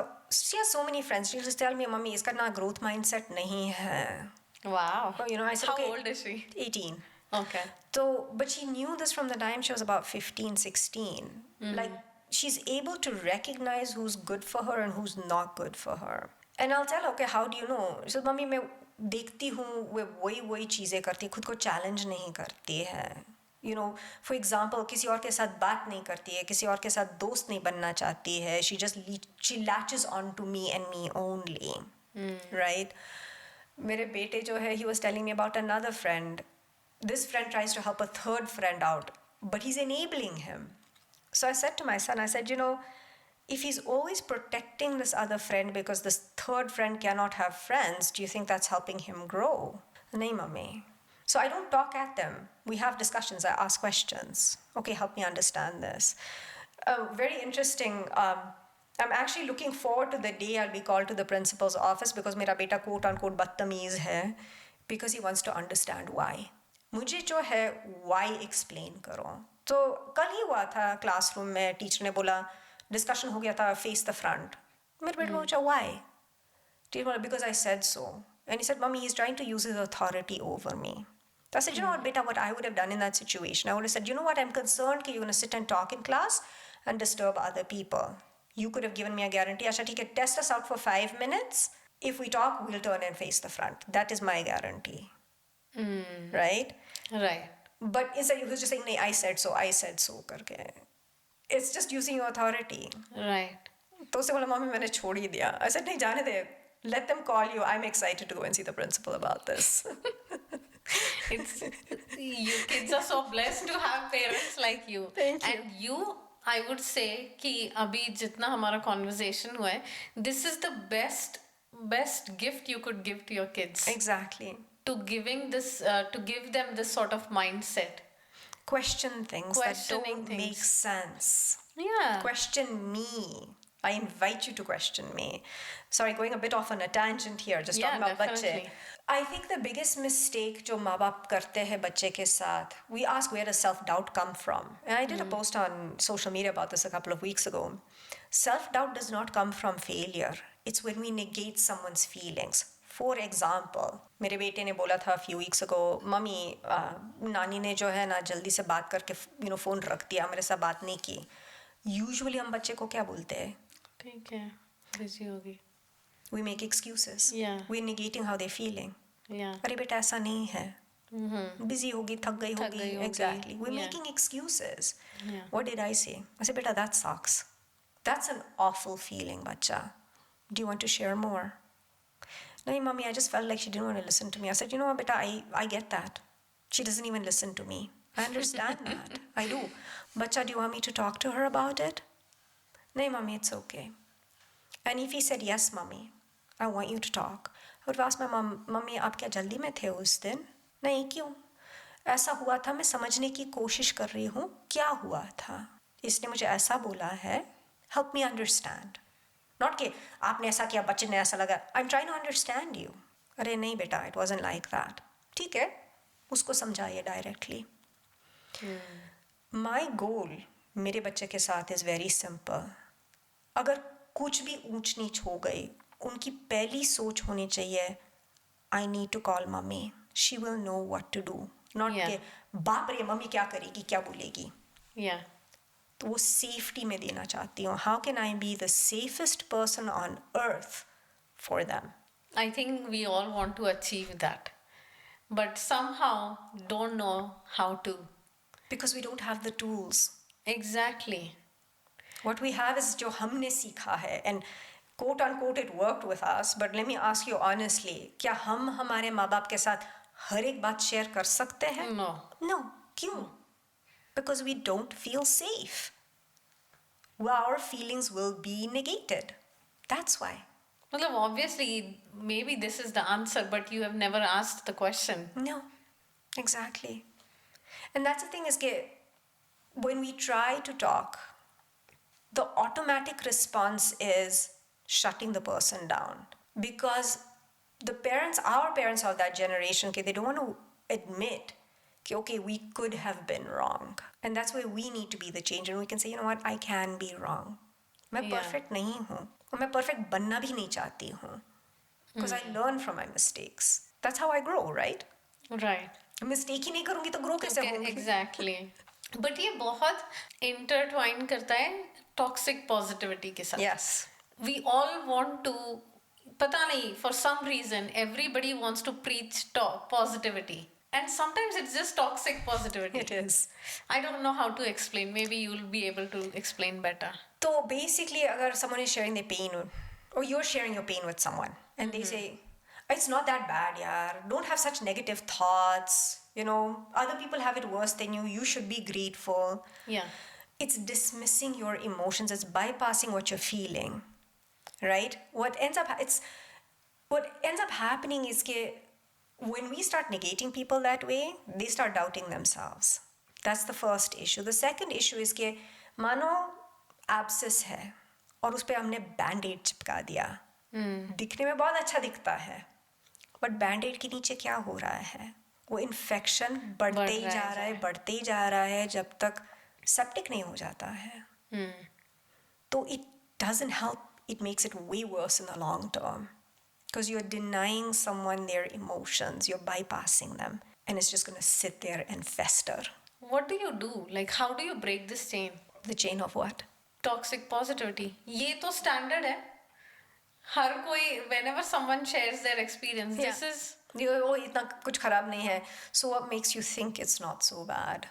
Speaker 1: so many friends, she'll just tell me, mummy इसका ना growth mindset नहीं है.
Speaker 2: Wow.
Speaker 1: You know, I said,
Speaker 2: How
Speaker 1: okay,
Speaker 2: old is she?
Speaker 1: 18.
Speaker 2: Okay.
Speaker 1: So, but she knew this from the time she was about 15, 16. Like, she's able to recognize who's good for her and who's not good for her. And I'll tell her, okay, how do you know? So, mummy मैं देखती हूँ वो वही चीज़ें करती है, खुद को challenge नहीं करती है. You know, for example, किसी और के साथ बात नहीं करती है, किसी और के साथ दोस्त नहीं बनना चाहती है. She latches on to me and me only. Right? मेरे बेटे जो है, he was telling me about another friend. This friend tries to help a third friend out, but he's enabling him. So I said to my son, I said, you know, if he's always protecting this other friend because this third friend cannot have friends, do you think that's helping him grow? Nahi, mummy. So I don't talk at them. We have discussions. I ask questions. Okay, help me understand this. Very interesting. I'm actually looking forward to the day I'll be called to the principal's office, because मेरा बेटा quote unquote बदतमीज है. because he wants to understand why. मुझे जो है why explain करो. तो कल ही हुआ था क्लासरूम में, टीचर ने बोला, डिस्कशन हो गया था, face the front. मेरे बेटे को पूछा why? टीचर बोला because I said so. And he said, Mommy, he's trying to use his authority over me. So I said, you know what, beta, what I would have done in that situation, I would have said, you know what, I'm concerned that you're going to sit and talk in class and disturb other people. You could have given me a guarantee. Asha, theek hai, test us out for 5 minutes. If we talk, we'll turn and face the front. That is my guarantee. Right?
Speaker 2: Right.
Speaker 1: But instead, he was just saying, nahi, I said so, karke. It's just using your authority.
Speaker 2: Right.
Speaker 1: तो उसने बोला, Mommy, मैंने छोड़ ही दिया. I said, नहीं, जाने दे. Let them call you. I'm excited to go and see the principal about this.
Speaker 2: It's you kids are so blessed to have parents like you.
Speaker 1: Thank you.
Speaker 2: And you, I would say कि अभी जितना हमारा conversation हुआ है, this is the best gift you could give to your kids.
Speaker 1: Exactly.
Speaker 2: To give them this sort of mindset.
Speaker 1: Question things that don't make sense.
Speaker 2: Yeah.
Speaker 1: Question me. I invite you to question me. Sorry, going a bit off on a tangent here, just talking about
Speaker 2: definitely.
Speaker 1: बच्चे. I think the biggest mistake जो माँ बाप करते हैं बच्चे के साथ, we ask where does self-doubt come from? And I did a post on social media about this a couple of weeks ago. Self-doubt does not come from failure. It's when we negate someone's feelings. For example, मेरे बेटे ने बोला था a few weeks ago, mummy नानी ने जो है ना जल्दी से बात करके फ़ोन रख दिया, मेरे साथ बात नहीं की. Usually हम बच्चे को क्या बोलते हैं?
Speaker 2: ठीक है, busy होगी.
Speaker 1: We make excuses.
Speaker 2: Yeah.
Speaker 1: We're negating how they're feeling.
Speaker 2: Yeah.
Speaker 1: अरे बेटा ऐसा नहीं है. Busy होगी, थक गई होगी. Exactly. We're making excuses.
Speaker 2: Yeah.
Speaker 1: What did I say? I said, beta, that sucks. That's an awful feeling, bacha. Do you want to share more? No, mommy, I just felt like she didn't want to listen to me. I said, you know what, beta, I get that. She doesn't even listen to me. I understand that. I do. Bacha, do you want me to talk to her about it? No, mommy, it's okay. And if he said, yes, mommy, I want you to talk, I would ask my mom, mummy आप क्या जल्दी में थे उस दिन? नहीं, क्यों? ऐसा हुआ था, मैं समझने की कोशिश कर रही हूँ, क्या हुआ था? इसने मुझे ऐसा बोला है, help me understand. Not कि आपने ऐसा किया, बच्चे ने ऐसा लगा. I'm trying to understand you. अरे नहीं बेटा, it wasn't like that. ठीक है, उसको समझाइए directly. My goal मेरे बच्चे के साथ is very simple. अगर कुछ भी ऊंच नीच हो गई, उनकी पहली सोच होनी चाहिए, I need to call mommy. She will know what to do. Not कि बाप रे मम्मी क्या करेगी, क्या बोलेगी.
Speaker 2: Yeah.
Speaker 1: तो वो सेफ्टी में देना चाहती हूँ. How can I be the safest person on earth for them?
Speaker 2: I think we all want to achieve that, but somehow don't know how to.
Speaker 1: Because we don't have the tools.
Speaker 2: Exactly.
Speaker 1: What we have is जो हमने सीखा है, and quote unquote it worked with us, but let me ask you honestly, क्या हम हमारे माँ बाप के साथ हर एक बात शेयर कर सकते हैं?
Speaker 2: No.
Speaker 1: No. क्यों? Because we don't feel safe. Our feelings will be negated. That's why.
Speaker 2: Well, obviously, maybe this is the answer, but you have never asked the question.
Speaker 1: No. Exactly. And that's the thing is that when we try to talk, the automatic response is shutting the person down. Because our parents of that generation, they don't want to admit, okay, we could have been wrong. And that's where we need to be the change. And we can say, you know what, I can be wrong. मैं perfect नहीं हूँ. और मैं perfect बनना भी नहीं चाहती हूँ. Because I learn from my mistakes. That's how I grow, right?
Speaker 2: Right.
Speaker 1: Mistake ही नहीं करूँगी तो grow कैसे होंगी?
Speaker 2: Exactly. But ये बहुत intertwine करता है toxic positivity के साथ.
Speaker 1: Yes.
Speaker 2: We all want to, पता नहीं, for some reason, everybody wants to preach positivity. And sometimes it's just toxic positivity.
Speaker 1: It is.
Speaker 2: I don't know how to explain. Maybe you'll be able to explain better.
Speaker 1: So basically, अगर someone is sharing their pain, or you're sharing your pain with someone, and they say, it's not that bad, yaar. Don't have such negative thoughts. You know, other people have it worse than you. You should be grateful.
Speaker 2: Yeah.
Speaker 1: It's dismissing your emotions. It's bypassing what you're feeling, right? What ends up happening is that when we start negating people that way, they start doubting themselves. That's the first issue. The second issue is that मानो abscess है और उस पे हमने band-aid चिपका दिया. दिखने में बहुत अच्छा दिखता है. बट बैंडेड के नीचे क्या हो रहा है, वो इन्फेक्शन बढ़ते ही जा रहा है, बढ़ते ही जा रहा है जब तक सेप्टिक नहीं हो जाता है. तो it doesn't help, it makes it way worse in the long term because you're denying someone their emotions, you're bypassing them, and it's just going to sit there and fester.
Speaker 2: What do you do? Like, how do you break this chain?
Speaker 1: The chain of what?
Speaker 2: Toxic positivity. ये तो standard है. हर कोई, whenever someone shares their experience, this is...
Speaker 1: वो इतना कुछ खराब नहीं है. So what makes you think it's not so bad?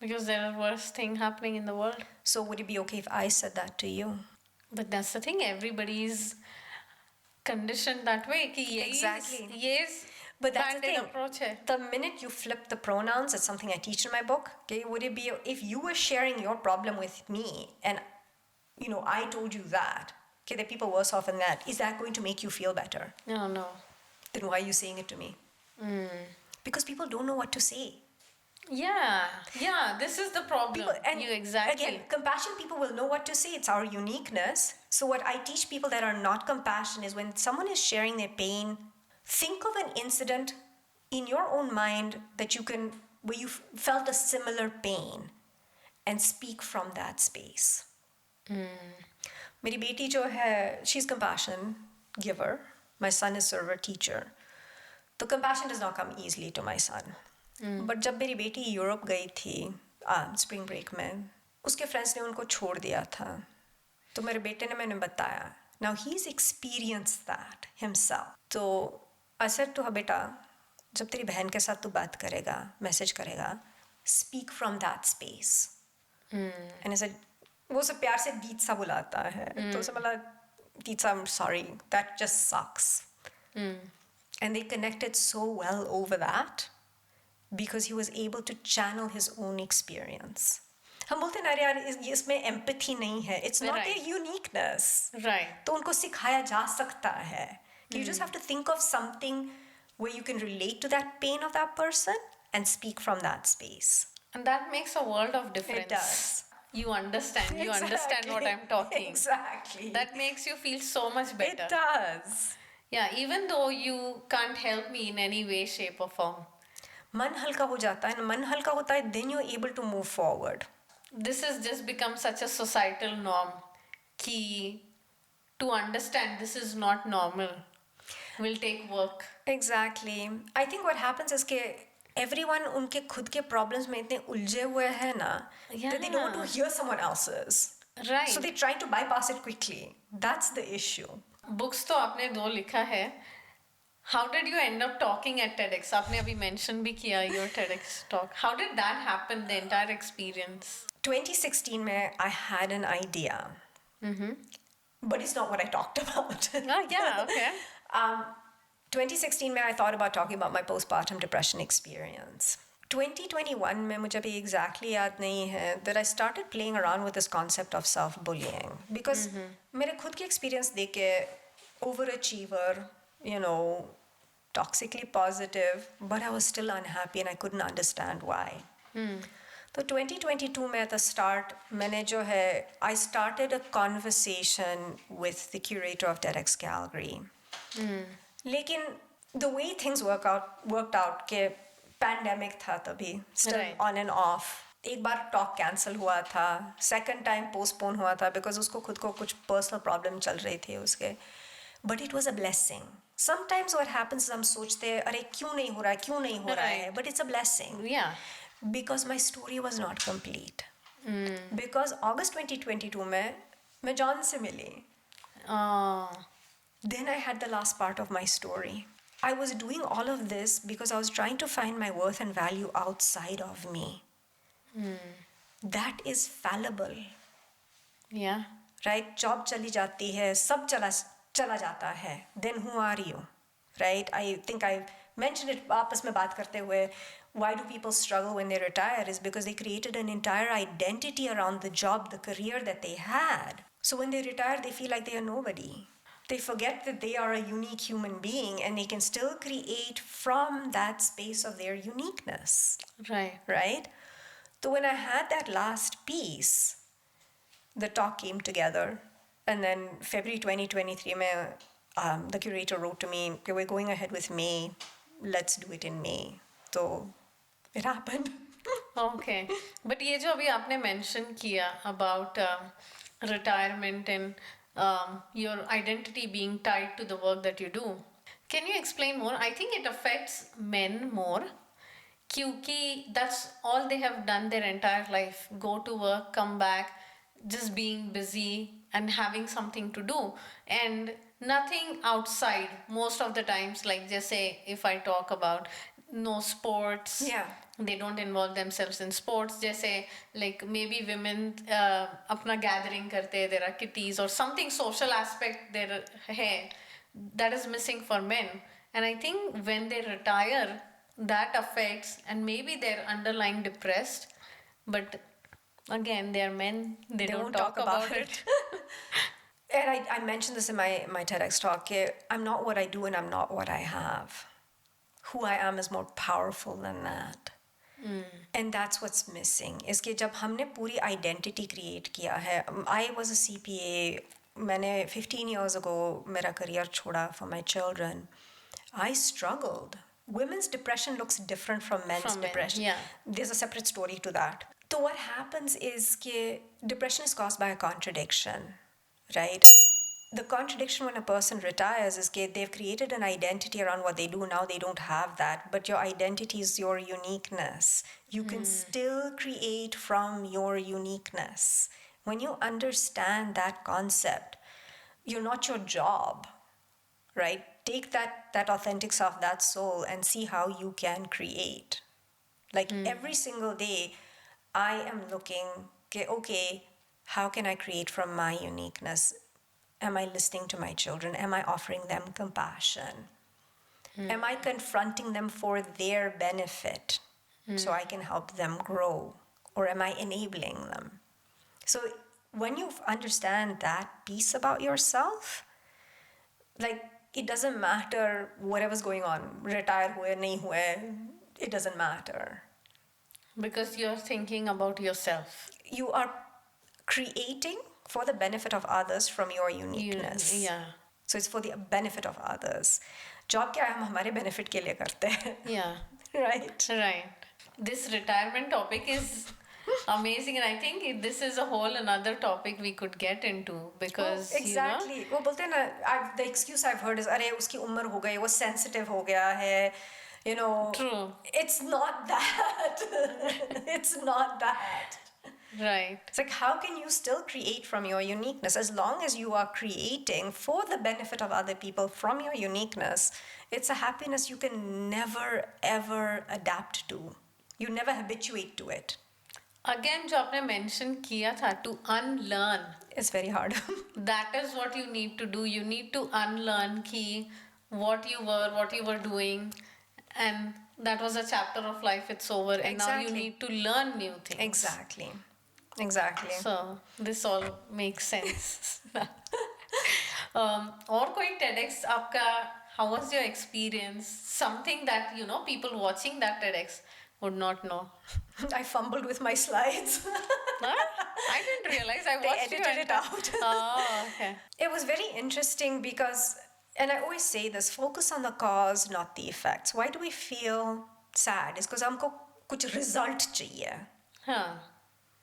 Speaker 2: Because there are worse things happening in the world.
Speaker 1: So would it be okay if I said that to you?
Speaker 2: But that's the thing, everybody is conditioned that way. कि ये
Speaker 1: Exactly.
Speaker 2: Yes.
Speaker 1: But that's the
Speaker 2: Band-aid
Speaker 1: thing.
Speaker 2: approach hai.
Speaker 1: The minute you flip the pronouns, it's something I teach in my book. Okay, would it be if you were sharing your problem with me and I told you that, okay, there are people worse off than that. Is that going to make you feel better?
Speaker 2: No.
Speaker 1: Then why are you saying it to me? Because people don't know what to say.
Speaker 2: Yeah, this is the problem. Exactly.
Speaker 1: Again, compassion people will know what to say. It's our uniqueness. So what I teach people that are not compassionate is when someone is sharing their pain, think of an incident in your own mind where you felt a similar pain and speak from that space. मेरी बेटी जो है, she's compassion giver. My son is server teacher. So compassion does not come easily to my son. But जब मेरी बेटी Europe गई थी spring break में, उसके फ्रेंड्स ने उनको छोड़ दिया था. तो मेरे बेटे ने मैंने बताया. Now he's experienced that himself. So I said to her, बेटा, जब तेरी बहन के साथ तू बात करेगा, मैसेज करेगा, speak from that space. And I said, वो उसे प्यार से दीत्सा बुलाता है. तो उसे बोला, दीत्सा, I'm sorry, that just sucks. And they connected so well over that because he was able to channel his own experience. हम बोलते हैं ना यार, इसमें empathy नहीं है. It's not their uniqueness.
Speaker 2: Right.
Speaker 1: तो उनको सिखाया जा सकता है. You just have to think of something where you can relate to that pain of that person and speak from that space.
Speaker 2: And that makes a world of difference.
Speaker 1: It does.
Speaker 2: You understand. You understand what I'm talking.
Speaker 1: Exactly.
Speaker 2: That makes you feel so much better.
Speaker 1: It does.
Speaker 2: Yeah, even though you can't help me in any way, shape or form.
Speaker 1: मन हल्का हो जाता है. मन हल्का होता है, then you're able to move forward.
Speaker 2: This has just become such a societal norm कि to understand this is not normal will take work.
Speaker 1: Exactly. I think what happens is कि everyone उनके खुद के problems में इतने उलझे हुए हैं ना, that they don't want to hear someone else's.
Speaker 2: Right.
Speaker 1: So they try to bypass it quickly. That's the issue.
Speaker 2: Books तो आपने 2 लिखा है. How did you end up talking at TEDx? आपने अभी mention भी किया your TEDx talk. How did that happen, the entire experience?
Speaker 1: 2016 में I had an idea. But it's not what I talked about.
Speaker 2: Yeah, okay.
Speaker 1: 2016 में I thought about talking about my postpartum depression experience. 2021 में मुझे अभी exactly याद नहीं है that I started playing around with this concept of self-bullying because मेरे खुद के experience देख के overachiever, toxically positive, but I was still unhappy and I couldn't understand why. So 2022 में at the start मैंने जो है I started a conversation with the curator of TEDx Calgary. लेकिन the way things worked out कि pandemic था तभी, still on and off. एक बार talk cancel हुआ था, second time postpone हुआ था because उसको खुद को कुछ personal problem चल रही थी उसके. But it was a blessing. Sometimes what happens is हम सोचते हैं अरे क्यों नहीं हो रहा है, but it's a blessing.
Speaker 2: Yeah.
Speaker 1: Because my story was not complete. Because August 2022 में मैं John से मिली. Then I had the last part of my story. I was doing all of this because I was trying to find my worth and value outside of me. That is fallible.
Speaker 2: Yeah.
Speaker 1: Right? Job चली जाती है, सब चला जाता है. Then who are you? Right? I think I mentioned it आपस में बात करते हुए. Why do people struggle when they retire is because they created an entire identity around the job, the career that they had. So when they retire, they feel like they are nobody. They forget that they are a unique human being and they can still create from that space of their uniqueness. Right? So when I had that last piece, the talk came together. And then February 2023, the curator wrote to me, okay, we're going ahead with May. Let's do it in May. So it happened.
Speaker 2: Okay. But ये जो अभी आपने mention किया about retirement and your identity being tied to the work that you do, can you explain more? I think it affects men more क्योंकि that's all they have done their entire life. Go to work, come back, just being busy and having something to do and nothing outside most of the times. Like just say if I talk about no sports,
Speaker 1: Yeah.
Speaker 2: they don't involve themselves in sports. जैसे like maybe women अपना gathering करते, there are kitties or something social aspect there है that is missing for men. And I think when they retire, that affects and maybe they're underlying depressed, but again they're men, they don't
Speaker 1: won't
Speaker 2: talk
Speaker 1: talk
Speaker 2: about
Speaker 1: about
Speaker 2: it.
Speaker 1: And I mentioned this in my TEDx talk. I'm not what I do and I'm not what I have. Who I am is more powerful than that. And that's what's missing. is कि जब हमने पूरी identity create किया है, I was a CPA. मैंने 15 years ago मेरा career छोड़ा for my children. I struggled. Women's depression looks different from men's
Speaker 2: From men,
Speaker 1: depression.
Speaker 2: yeah.
Speaker 1: There's a separate story to that. So what happens is कि depression is caused by a contradiction, right? The contradiction when a person retires is that they've created an identity around what they do. Now they don't have that, but your identity is your uniqueness. You can still create from your uniqueness. When you understand that concept, you're not your job, right? Take that authentic self, that soul, and see how you can create. Like every single day, I am looking, okay, how can I create from my uniqueness? Am I listening to my children? Am I offering them compassion? Am I confronting them for their benefit so I can help them grow? Or am I enabling them? So when you understand that piece about yourself, like it doesn't matter whatever's going on, retire hue, nahi hue, it doesn't matter.
Speaker 2: Because you're thinking about yourself.
Speaker 1: You are creating for the benefit of others from your uniqueness.
Speaker 2: Yeah.
Speaker 1: So it's for the benefit of others. Job क्या है हम हमारे benefit के लिए करते हैं.
Speaker 2: Yeah.
Speaker 1: Right.
Speaker 2: Right. This retirement topic is amazing, and I think this is a whole another topic we could get into because
Speaker 1: Exactly. वो बोलते हैं ना, the excuse I've heard is अरे उसकी उम्र हो गई, वो sensitive हो गया है. You know.
Speaker 2: True.
Speaker 1: It's not that. It's not that.
Speaker 2: Right.
Speaker 1: It's like, how can you still create from your uniqueness? As long as you are creating for the benefit of other people from your uniqueness, it's a happiness you can never, ever adapt to. You never habituate to it.
Speaker 2: Again, जो आपने mention किया था, to unlearn.
Speaker 1: It's very hard.
Speaker 2: That is what you need to do. You need to unlearn ki what you were doing, and that was a chapter of life. It's over, and now you
Speaker 1: Exactly.
Speaker 2: need to learn new things.
Speaker 1: Exactly. Exactly.
Speaker 2: So this all makes sense. और कोई TEDx आपका, how was your experience? Something that people watching that TEDx would not know.
Speaker 1: I fumbled with my slides.
Speaker 2: Huh? I didn't realize. I
Speaker 1: They
Speaker 2: watched
Speaker 1: edited it out.
Speaker 2: Oh, okay.
Speaker 1: It was very interesting because, and I always say this, focus on the cause, not the effects. Why do we feel sad? It's because हमको कुछ result चाहिए.
Speaker 2: Huh.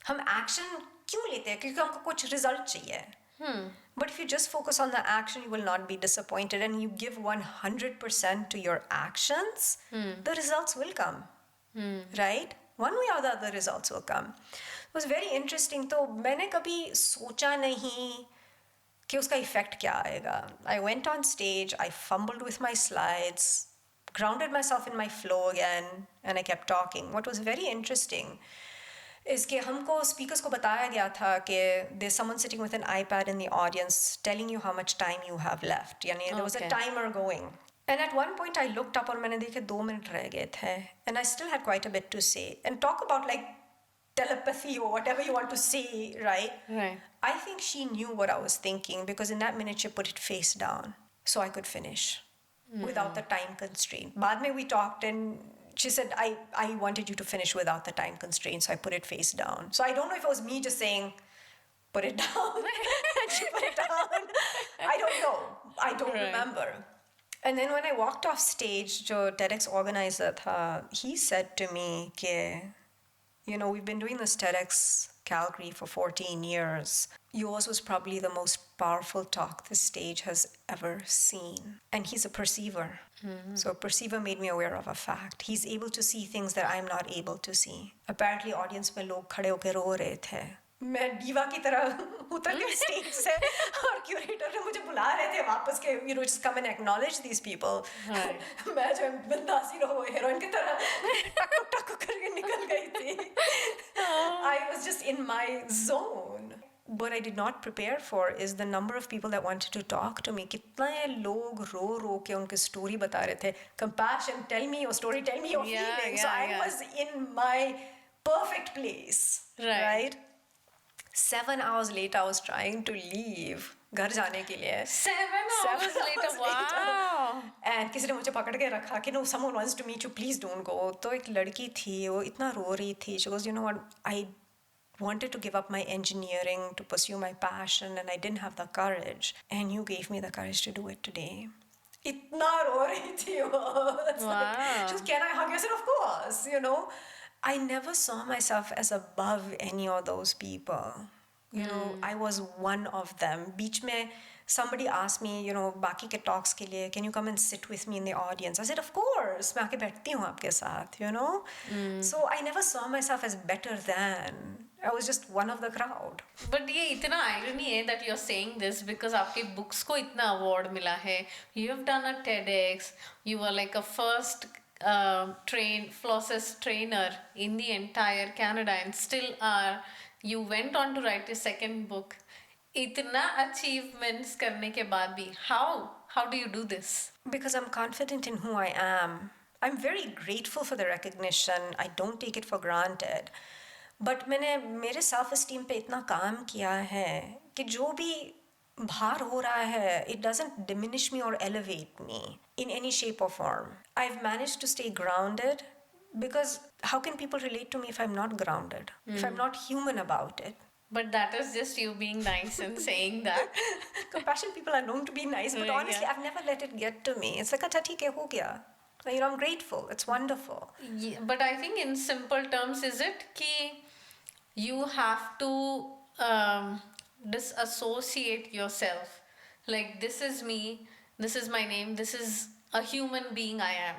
Speaker 1: हम action क्यों लेते हैं? क्योंकि हमको कुछ result चाहिए. But if you just focus on the action, you will not be disappointed, and you give 100% to your actions, the results will come. Right? One way or the other, results will come. It was very interesting. तो मैंने कभी सोचा नहीं कि उसका effect क्या आएगा. I went on stage, I fumbled with my slides, grounded myself in my flow again, and I kept talking. What was very interesting is कि हमको speakers को बताया गया था कि there's someone sitting with an iPad in the audience telling you how much time you have left. यानी there was a
Speaker 2: Okay.
Speaker 1: timer going. And at one point I looked up और मैंने देखे 2 minute रह गए थे. And I still had quite a bit to say. And talk about like telepathy or whatever you want to say, right?
Speaker 2: Right.
Speaker 1: I think she knew what I was thinking because in that minute she put it face down so I could finish without the time constraint. बाद में we talked and she said, I wanted you to finish without the time constraint, so I put it face down. So I don't know if it was me just saying, put it down. And she put it down. I don't know. I don't remember. And then when I walked off stage, jo TEDx organizer tha, he said to me, ke, we've been doing this TEDx Calgary for 14 years. Yours was probably the most powerful talk this stage has ever seen. And he's a perceiver. So a perceiver made me aware of a fact. He's able to see things that I'm not able to see. Apparently audience में लोग खड़े होकर रो रहे थे. मैं diva की तरह उतर गई स्टेज से और क्यूरेटर ने मुझे बुला रहे थे वापस के just come and acknowledge these people. मैं जो बिंदासी रहो हीरोइन की तरह टक टक करके निकल गई थी. I was just in my zone. What I did not prepare for is the number of people that wanted to talk to me. कितने लोग रो के उनकी story बता रहे थे. Compassion, tell me your story, tell me your feelings. So I was in my perfect place, right? 7 hours later, I was trying to leave. घर जाने के लिए.
Speaker 2: 7 hours later, wow.
Speaker 1: And किसी ने मुझे पकड़ के रखा कि no, someone wants to meet you, please don't go. तो एक लड़की थी, वो इतना रो रही थी. She goes, you know what, I wanted to give up my engineering to pursue my passion and I didn't have the courage. And you gave me the courage to do it today. Itna ro rahi thi wo. Wow. She goes, can I hug you? I said, of course, I never saw myself as above any of those people. I was one of them. Beach mein, somebody asked me, baki ke talks ke liye, can you come and sit with me in the audience? I said, of course. Main aake baithi hu aapke saath, So I never saw myself as better than. I was just one of the crowd.
Speaker 2: But ये इतना irony है that you're saying this because आपके books को इतना award मिला है. You have done a TEDx. You were like a first Flowcess trainer in the entire Canada and still are. You went on to write a second book. इतना achievements करने के बाद भी how do you do this?
Speaker 1: Because I'm confident in who I am. I'm very grateful for the recognition. I don't take it for granted. But मैंने मेरे self esteem पे इतना काम किया है कि जो भी भार हो रहा है, it doesn't diminish me or elevate me in any shape or form. I've managed to stay grounded because how can people relate to me if I'm not grounded? If I'm not human about it?
Speaker 2: But that is just you being nice and saying that.
Speaker 1: Compassionate people are known to be nice, but honestly, I've never let it get to me. It's like, acha theek hai, ho gaya. I'm grateful. It's wonderful.
Speaker 2: Yeah, but I think in simple terms, is it ki you have to disassociate yourself. Like, this is me, this is my name, this is a human being I am.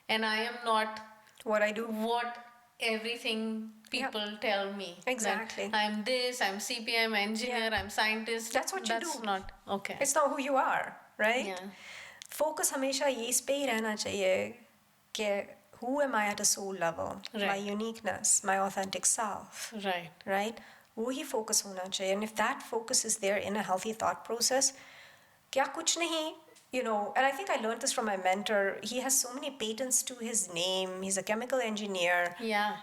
Speaker 2: And I am not
Speaker 1: what I do.
Speaker 2: What everything people tell me.
Speaker 1: Exactly.
Speaker 2: I'm this, I'm CPA, I'm engineer, I'm scientist.
Speaker 1: That's what you do.
Speaker 2: That's not, okay.
Speaker 1: It's not who you are, right?
Speaker 2: Yeah.
Speaker 1: Focus हमेशा ये इस पे ही रहना चाहिए कि who am I at a soul level?
Speaker 2: Right.
Speaker 1: My uniqueness, my authentic self.
Speaker 2: Right.
Speaker 1: Right? वो ही focus होना चाहिए. And if that focus is there in a healthy thought process, क्या कुछ नहीं, and I think I learned this from my mentor. He has so many patents to his name. He's a chemical engineer.
Speaker 2: Yeah.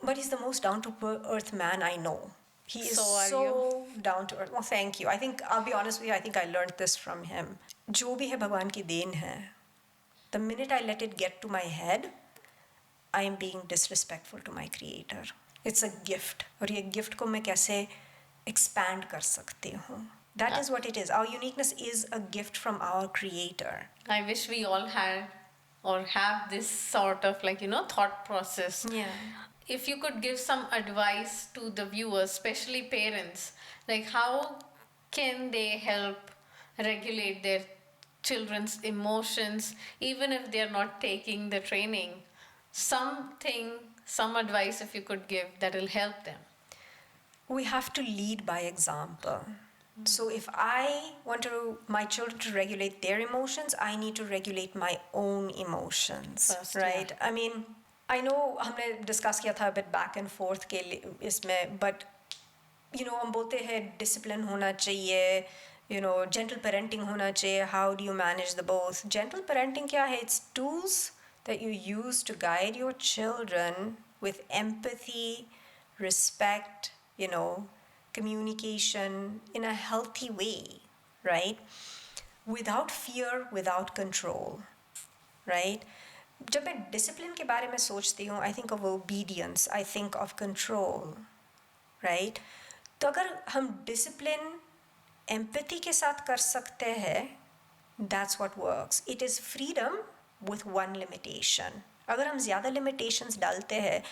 Speaker 1: But he's the most down-to-earth man I know. He is
Speaker 2: so
Speaker 1: down to earth. Well, thank you. I think, I'll be honest with you, I think I learned this from him. जो भी है भगवान की then है. The minute I let it get to my head, I am being disrespectful to my creator. It's a gift. और ये gift को मैं कैसे expand कर सकती हूँ. That is what it is. Our uniqueness is a gift from our creator.
Speaker 2: I wish we all had or have this sort of thought process.
Speaker 1: Yeah.
Speaker 2: If you could give some advice to the viewers, especially parents, like how can they help regulate their children's emotions, even if they're not taking the training? Some advice if you could give that will help them.
Speaker 1: We have to lead by example. So if I want my children to regulate their emotions, I need to regulate my own emotions,
Speaker 2: first,
Speaker 1: right?
Speaker 2: Yeah.
Speaker 1: I mean, I know हमने discuss किया था a bit back and forth के इसमें, but हम बोलते हैं discipline होना चाहिए, gentle parenting होना चाहिए. How do you manage the both? Gentle parenting क्या है? It's tools that you use to guide your children with empathy, respect, communication in a healthy way, right? Without fear, without control, right? जब मैं discipline के बारे में सोचती हूँ, I think of obedience, I think of control, right? तो अगर हम डिसिप्लिन एम्पैथी के साथ कर सकते हैं, that's what works. It is freedom with one limitation. अगर हम ज़्यादा limitations डालते हैं,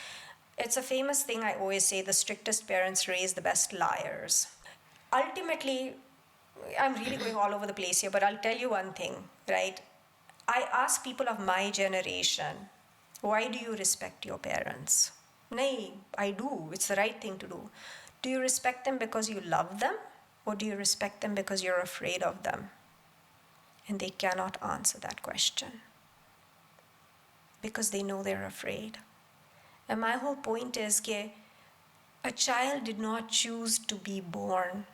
Speaker 1: it's a famous thing I always say, the strictest parents raise the best liars. Ultimately, I'm really going all over the place here, but I'll tell you one thing, right? I ask people of my generation, why do you respect your parents? Nahi, I do. It's the right thing to do. Do you respect them because you love them? Or do you respect them because you're afraid of them? And they cannot answer that question. Because they know they're afraid. And my whole point is that a child did not choose to be born.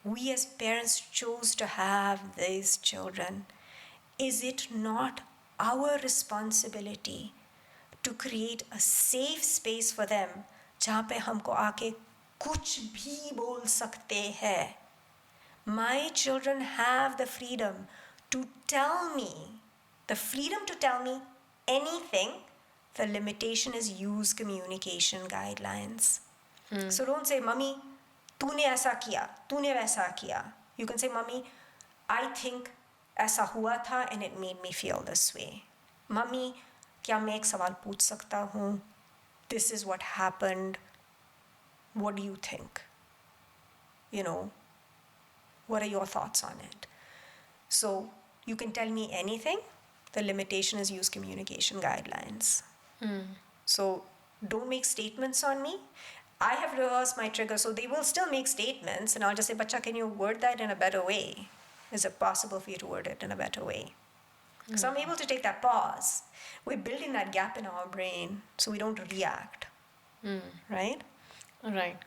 Speaker 1: We as parents chose to have these children. Is it not our responsibility to create a safe space for them जहाँ पे हमको आके कुछ भी बोल सकते हैं? My children have the freedom to tell me anything. The limitation is use communication guidelines. So don't say, Mummy, तूने ऐसा किया, तूने वैसा किया. You can say, Mummy, I think ऐसा हुआ था and it made me feel this way. Mummy, क्या मैं एक सवाल पूछ सकता हूँ? This is what happened. What do you think? You know, what are your thoughts on it? So you can tell me anything. The limitation is use communication guidelines. So don't make statements on me. I have rehearsed my trigger, so they will still make statements, and I'll just say, Bacha, can you word that in a better way? Is it possible for you to word it in a better way? So I'm able to take that pause. We're building that gap in our brain so we don't react. Right?
Speaker 2: Right.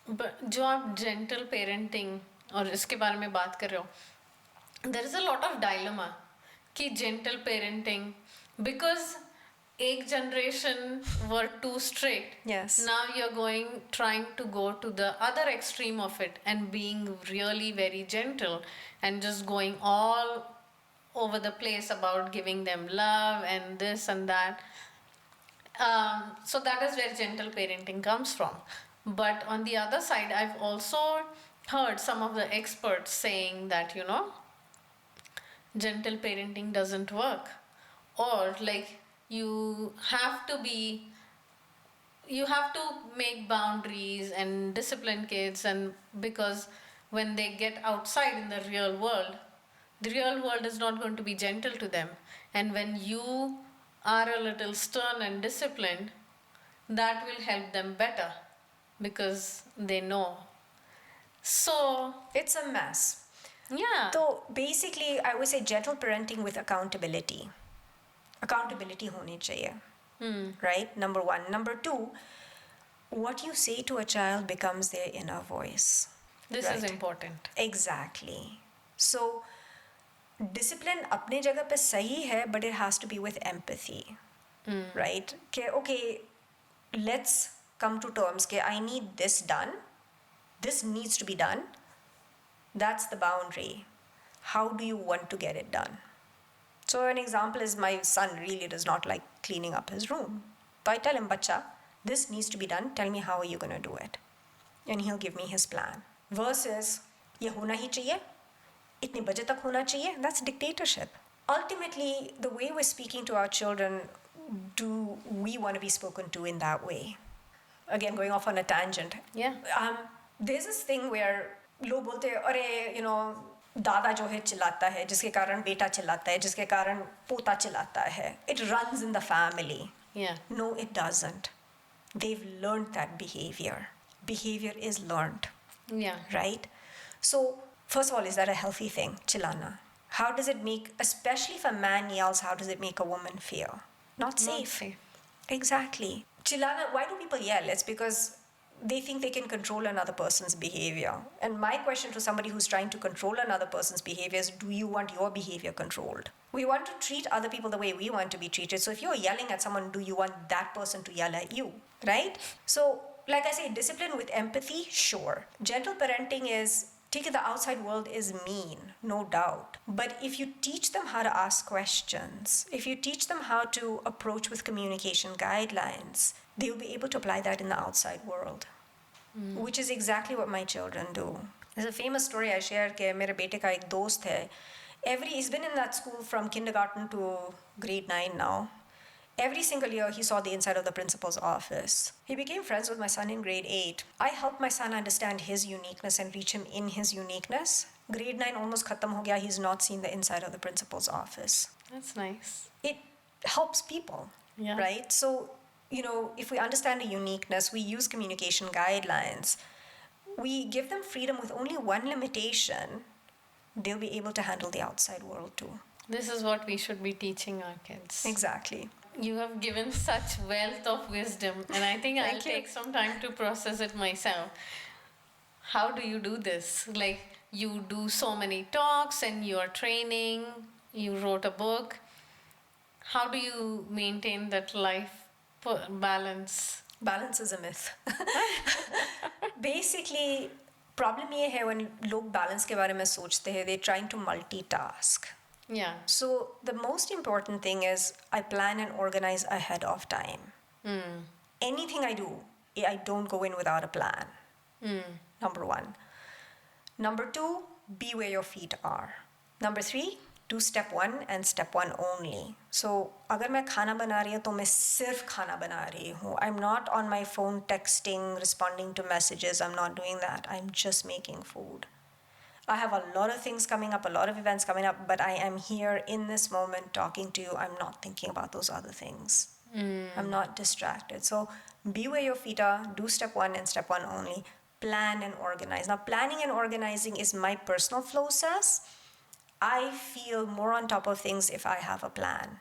Speaker 2: But जो आप gentle parenting और इसके बारे में बात कर रहे हो, there is a lot of dilemma कि gentle parenting, because एक generation were too strict.
Speaker 1: Yes.
Speaker 2: Now you're trying to go to the other extreme of it and being really very gentle and just going all over the place about giving them love and this and that. So that is where gentle parenting comes from. But on the other side, I've also heard some of the experts saying that, gentle parenting doesn't work. Or like you have to make boundaries and discipline kids, and because when they get outside in the real world is not going to be gentle to them. And when you are a little stern and disciplined, that will help them better because they know. So
Speaker 1: It's a mess.
Speaker 2: yeah.
Speaker 1: So basically, I would say gentle parenting with accountability. Accountability honi chahiye. Right? Number one. Number two, what you say to a child becomes their inner voice.
Speaker 2: This
Speaker 1: right?
Speaker 2: is important.
Speaker 1: Exactly. So discipline अपने जगह पे सही है, but it has to be with empathy. Right? Okay, let's come to terms कि I need this done. This needs to be done. That's the boundary. How do you want to get it done? So an example is my son really does not like cleaning up his room. So I tell him, Bacha, this needs to be done. Tell me how are you going to do it? And he'll give me his plan. Versus, ये होना ही चाहिए, इतने बजे तक होना चाहिए. That's dictatorship. Ultimately, the way we're speaking to our children, do we want to be spoken to in that way? Again, going off on a tangent.
Speaker 2: Yeah.
Speaker 1: There's this thing where लोग बोलते हैं, अरे, दादा जो है चिल्लाता है, जिसके कारण बेटा चिल्लाता है, जिसके कारण पोता चिल्लाता है. It runs in the family.
Speaker 2: Yeah.
Speaker 1: No, it doesn't. They've learned that behavior. Behavior is learned.
Speaker 2: Yeah.
Speaker 1: Right? So, first of all, is that a healthy thing, chillana? How does it make, especially if a man yells, how does it make a woman feel? Not safe. Exactly. Chillana, why do people yell? It's because they think they can control another person's behavior. And my question to somebody who's trying to control another person's behavior is, do you want your behavior controlled? We want to treat other people the way we want to be treated. So if you're yelling at someone, do you want that person to yell at you? Right? So, like I say, discipline with empathy, sure. Gentle parenting is, the outside world is mean, no doubt. But if you teach them how to ask questions, if you teach them how to approach with communication guidelines, they will be able to apply that in the outside world. which is exactly what my children do. There's a famous story I share कि मेरे बेटे का एक दोस्त है. He's been in that school from kindergarten to grade 9 now. Every single year, he saw the inside of the principal's office. He became friends with my son in grade 8. I helped my son understand his uniqueness and reach him in his uniqueness. Grade 9 almost khatam ho gaya. He's not seen the inside of the principal's office.
Speaker 2: That's nice.
Speaker 1: It helps people, right? So, if we understand a uniqueness, we use communication guidelines. We give them freedom with only one limitation. They'll be able to handle the outside world too.
Speaker 2: This is what we should be teaching our kids.
Speaker 1: Exactly.
Speaker 2: You have given such wealth of wisdom, and I think I'll take some time to process it myself. How do you do this? Like, you do so many talks and you are training, you wrote a book. How do you maintain that life balance?
Speaker 1: Balance is a myth. Basically, problem ये है when लोग balance के बारे में सोचते हैं, they're trying to multitask.
Speaker 2: Yeah.
Speaker 1: So the most important thing is I plan and organize ahead of time. Anything I do, I don't go in without a plan. Number 1. Number 2, be where your feet are. Number 3, do step 1 and step 1 only. So अगर मैं खाना बना रही हूँ तो मैं सिर्फ खाना बना रही हूँ. I'm not on my phone texting, responding to messages. I'm not doing that. I'm just making food. I have a lot of things coming up, a lot of events coming up, but I am here in this moment talking to you. I'm not thinking about those other things. I'm not distracted. So be where your feet are, do step 1 and step 1 only. Plan and organize. Now, planning and organizing is my personal Flowcess. I feel more on top of things if I have a plan.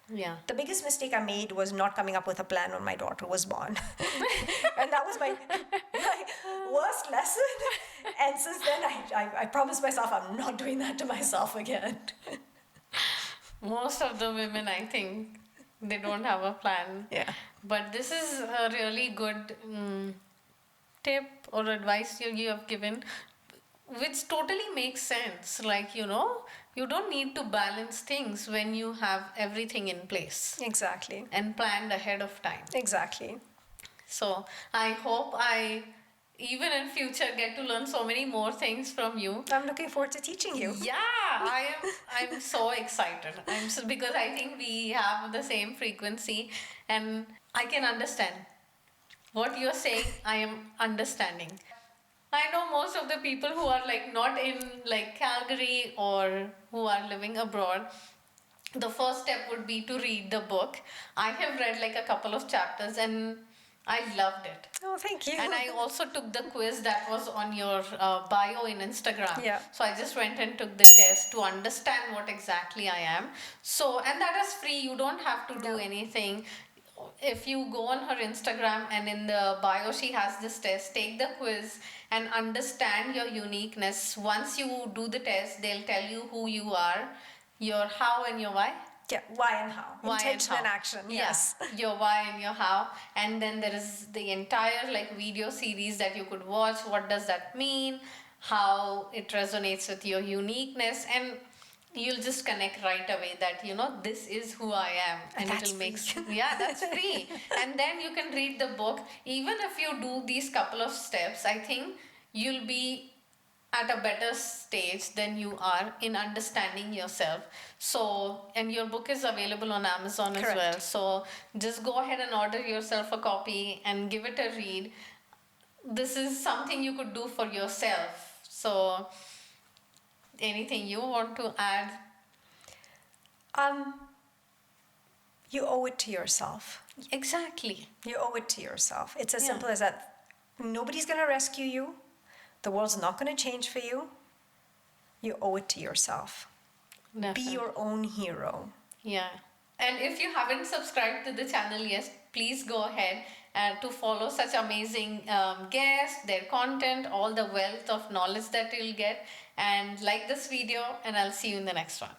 Speaker 2: Yeah.
Speaker 1: The biggest mistake I made was not coming up with a plan when my daughter was born. And that was my worst lesson. And since then, I promised myself I'm not doing that to myself again.
Speaker 2: Most of the women, I think, they don't have a plan.
Speaker 1: Yeah.
Speaker 2: But this is a really good tip or advice you have given, which totally makes sense. Like, you don't need to balance things when you have everything in place.
Speaker 1: Exactly.
Speaker 2: And planned ahead of time.
Speaker 1: Exactly.
Speaker 2: So I hope I, even in future, get to learn so many more things from you.
Speaker 1: I'm looking forward to teaching you.
Speaker 2: Yeah, I'm so excited. Because I think we have the same frequency and I can understand what you're saying. I am understanding. I know most of the people who are not in Calgary or who are living abroad, the first step would be to read the book. I have read a couple of chapters and I loved it.
Speaker 1: Oh, thank you.
Speaker 2: And I also took the quiz that was on your bio in Instagram.
Speaker 1: Yeah.
Speaker 2: So I just went and took the test to understand what exactly I am. So, and that is free. You don't have to do anything. If you go on her Instagram and in the bio she has this test, take the quiz and understand your uniqueness. Once you do the test, they'll tell you who you are, your how and your why.
Speaker 1: Yeah, why and how.
Speaker 2: Why
Speaker 1: Intention
Speaker 2: and
Speaker 1: and action, yes.
Speaker 2: Yeah, your why and your how. And then there is the entire video series that you could watch. What does that mean? How it resonates with your uniqueness. And you'll just connect right away that, this is who I am. And
Speaker 1: that's
Speaker 2: it'll make
Speaker 1: free.
Speaker 2: Yeah, that's free. And then you can read the book. Even if you do these couple of steps, I think you'll be at a better stage than you are in understanding yourself. So, and your book is available on Amazon
Speaker 1: Correct.
Speaker 2: as well. So just go ahead and order yourself a copy and give it a read. This is something you could do for yourself. So anything you want to add?
Speaker 1: You owe it to yourself.
Speaker 2: Exactly.
Speaker 1: You owe it to yourself. It's as simple as that. Nobody's going to rescue you. The world's not going to change for you. You owe it to yourself.
Speaker 2: Definitely.
Speaker 1: Be your own hero.
Speaker 2: Yeah. And if you haven't subscribed to the channel yet, please go ahead to follow such amazing guests, their content, all the wealth of knowledge that you'll get. And like this video, and I'll see you in the next one.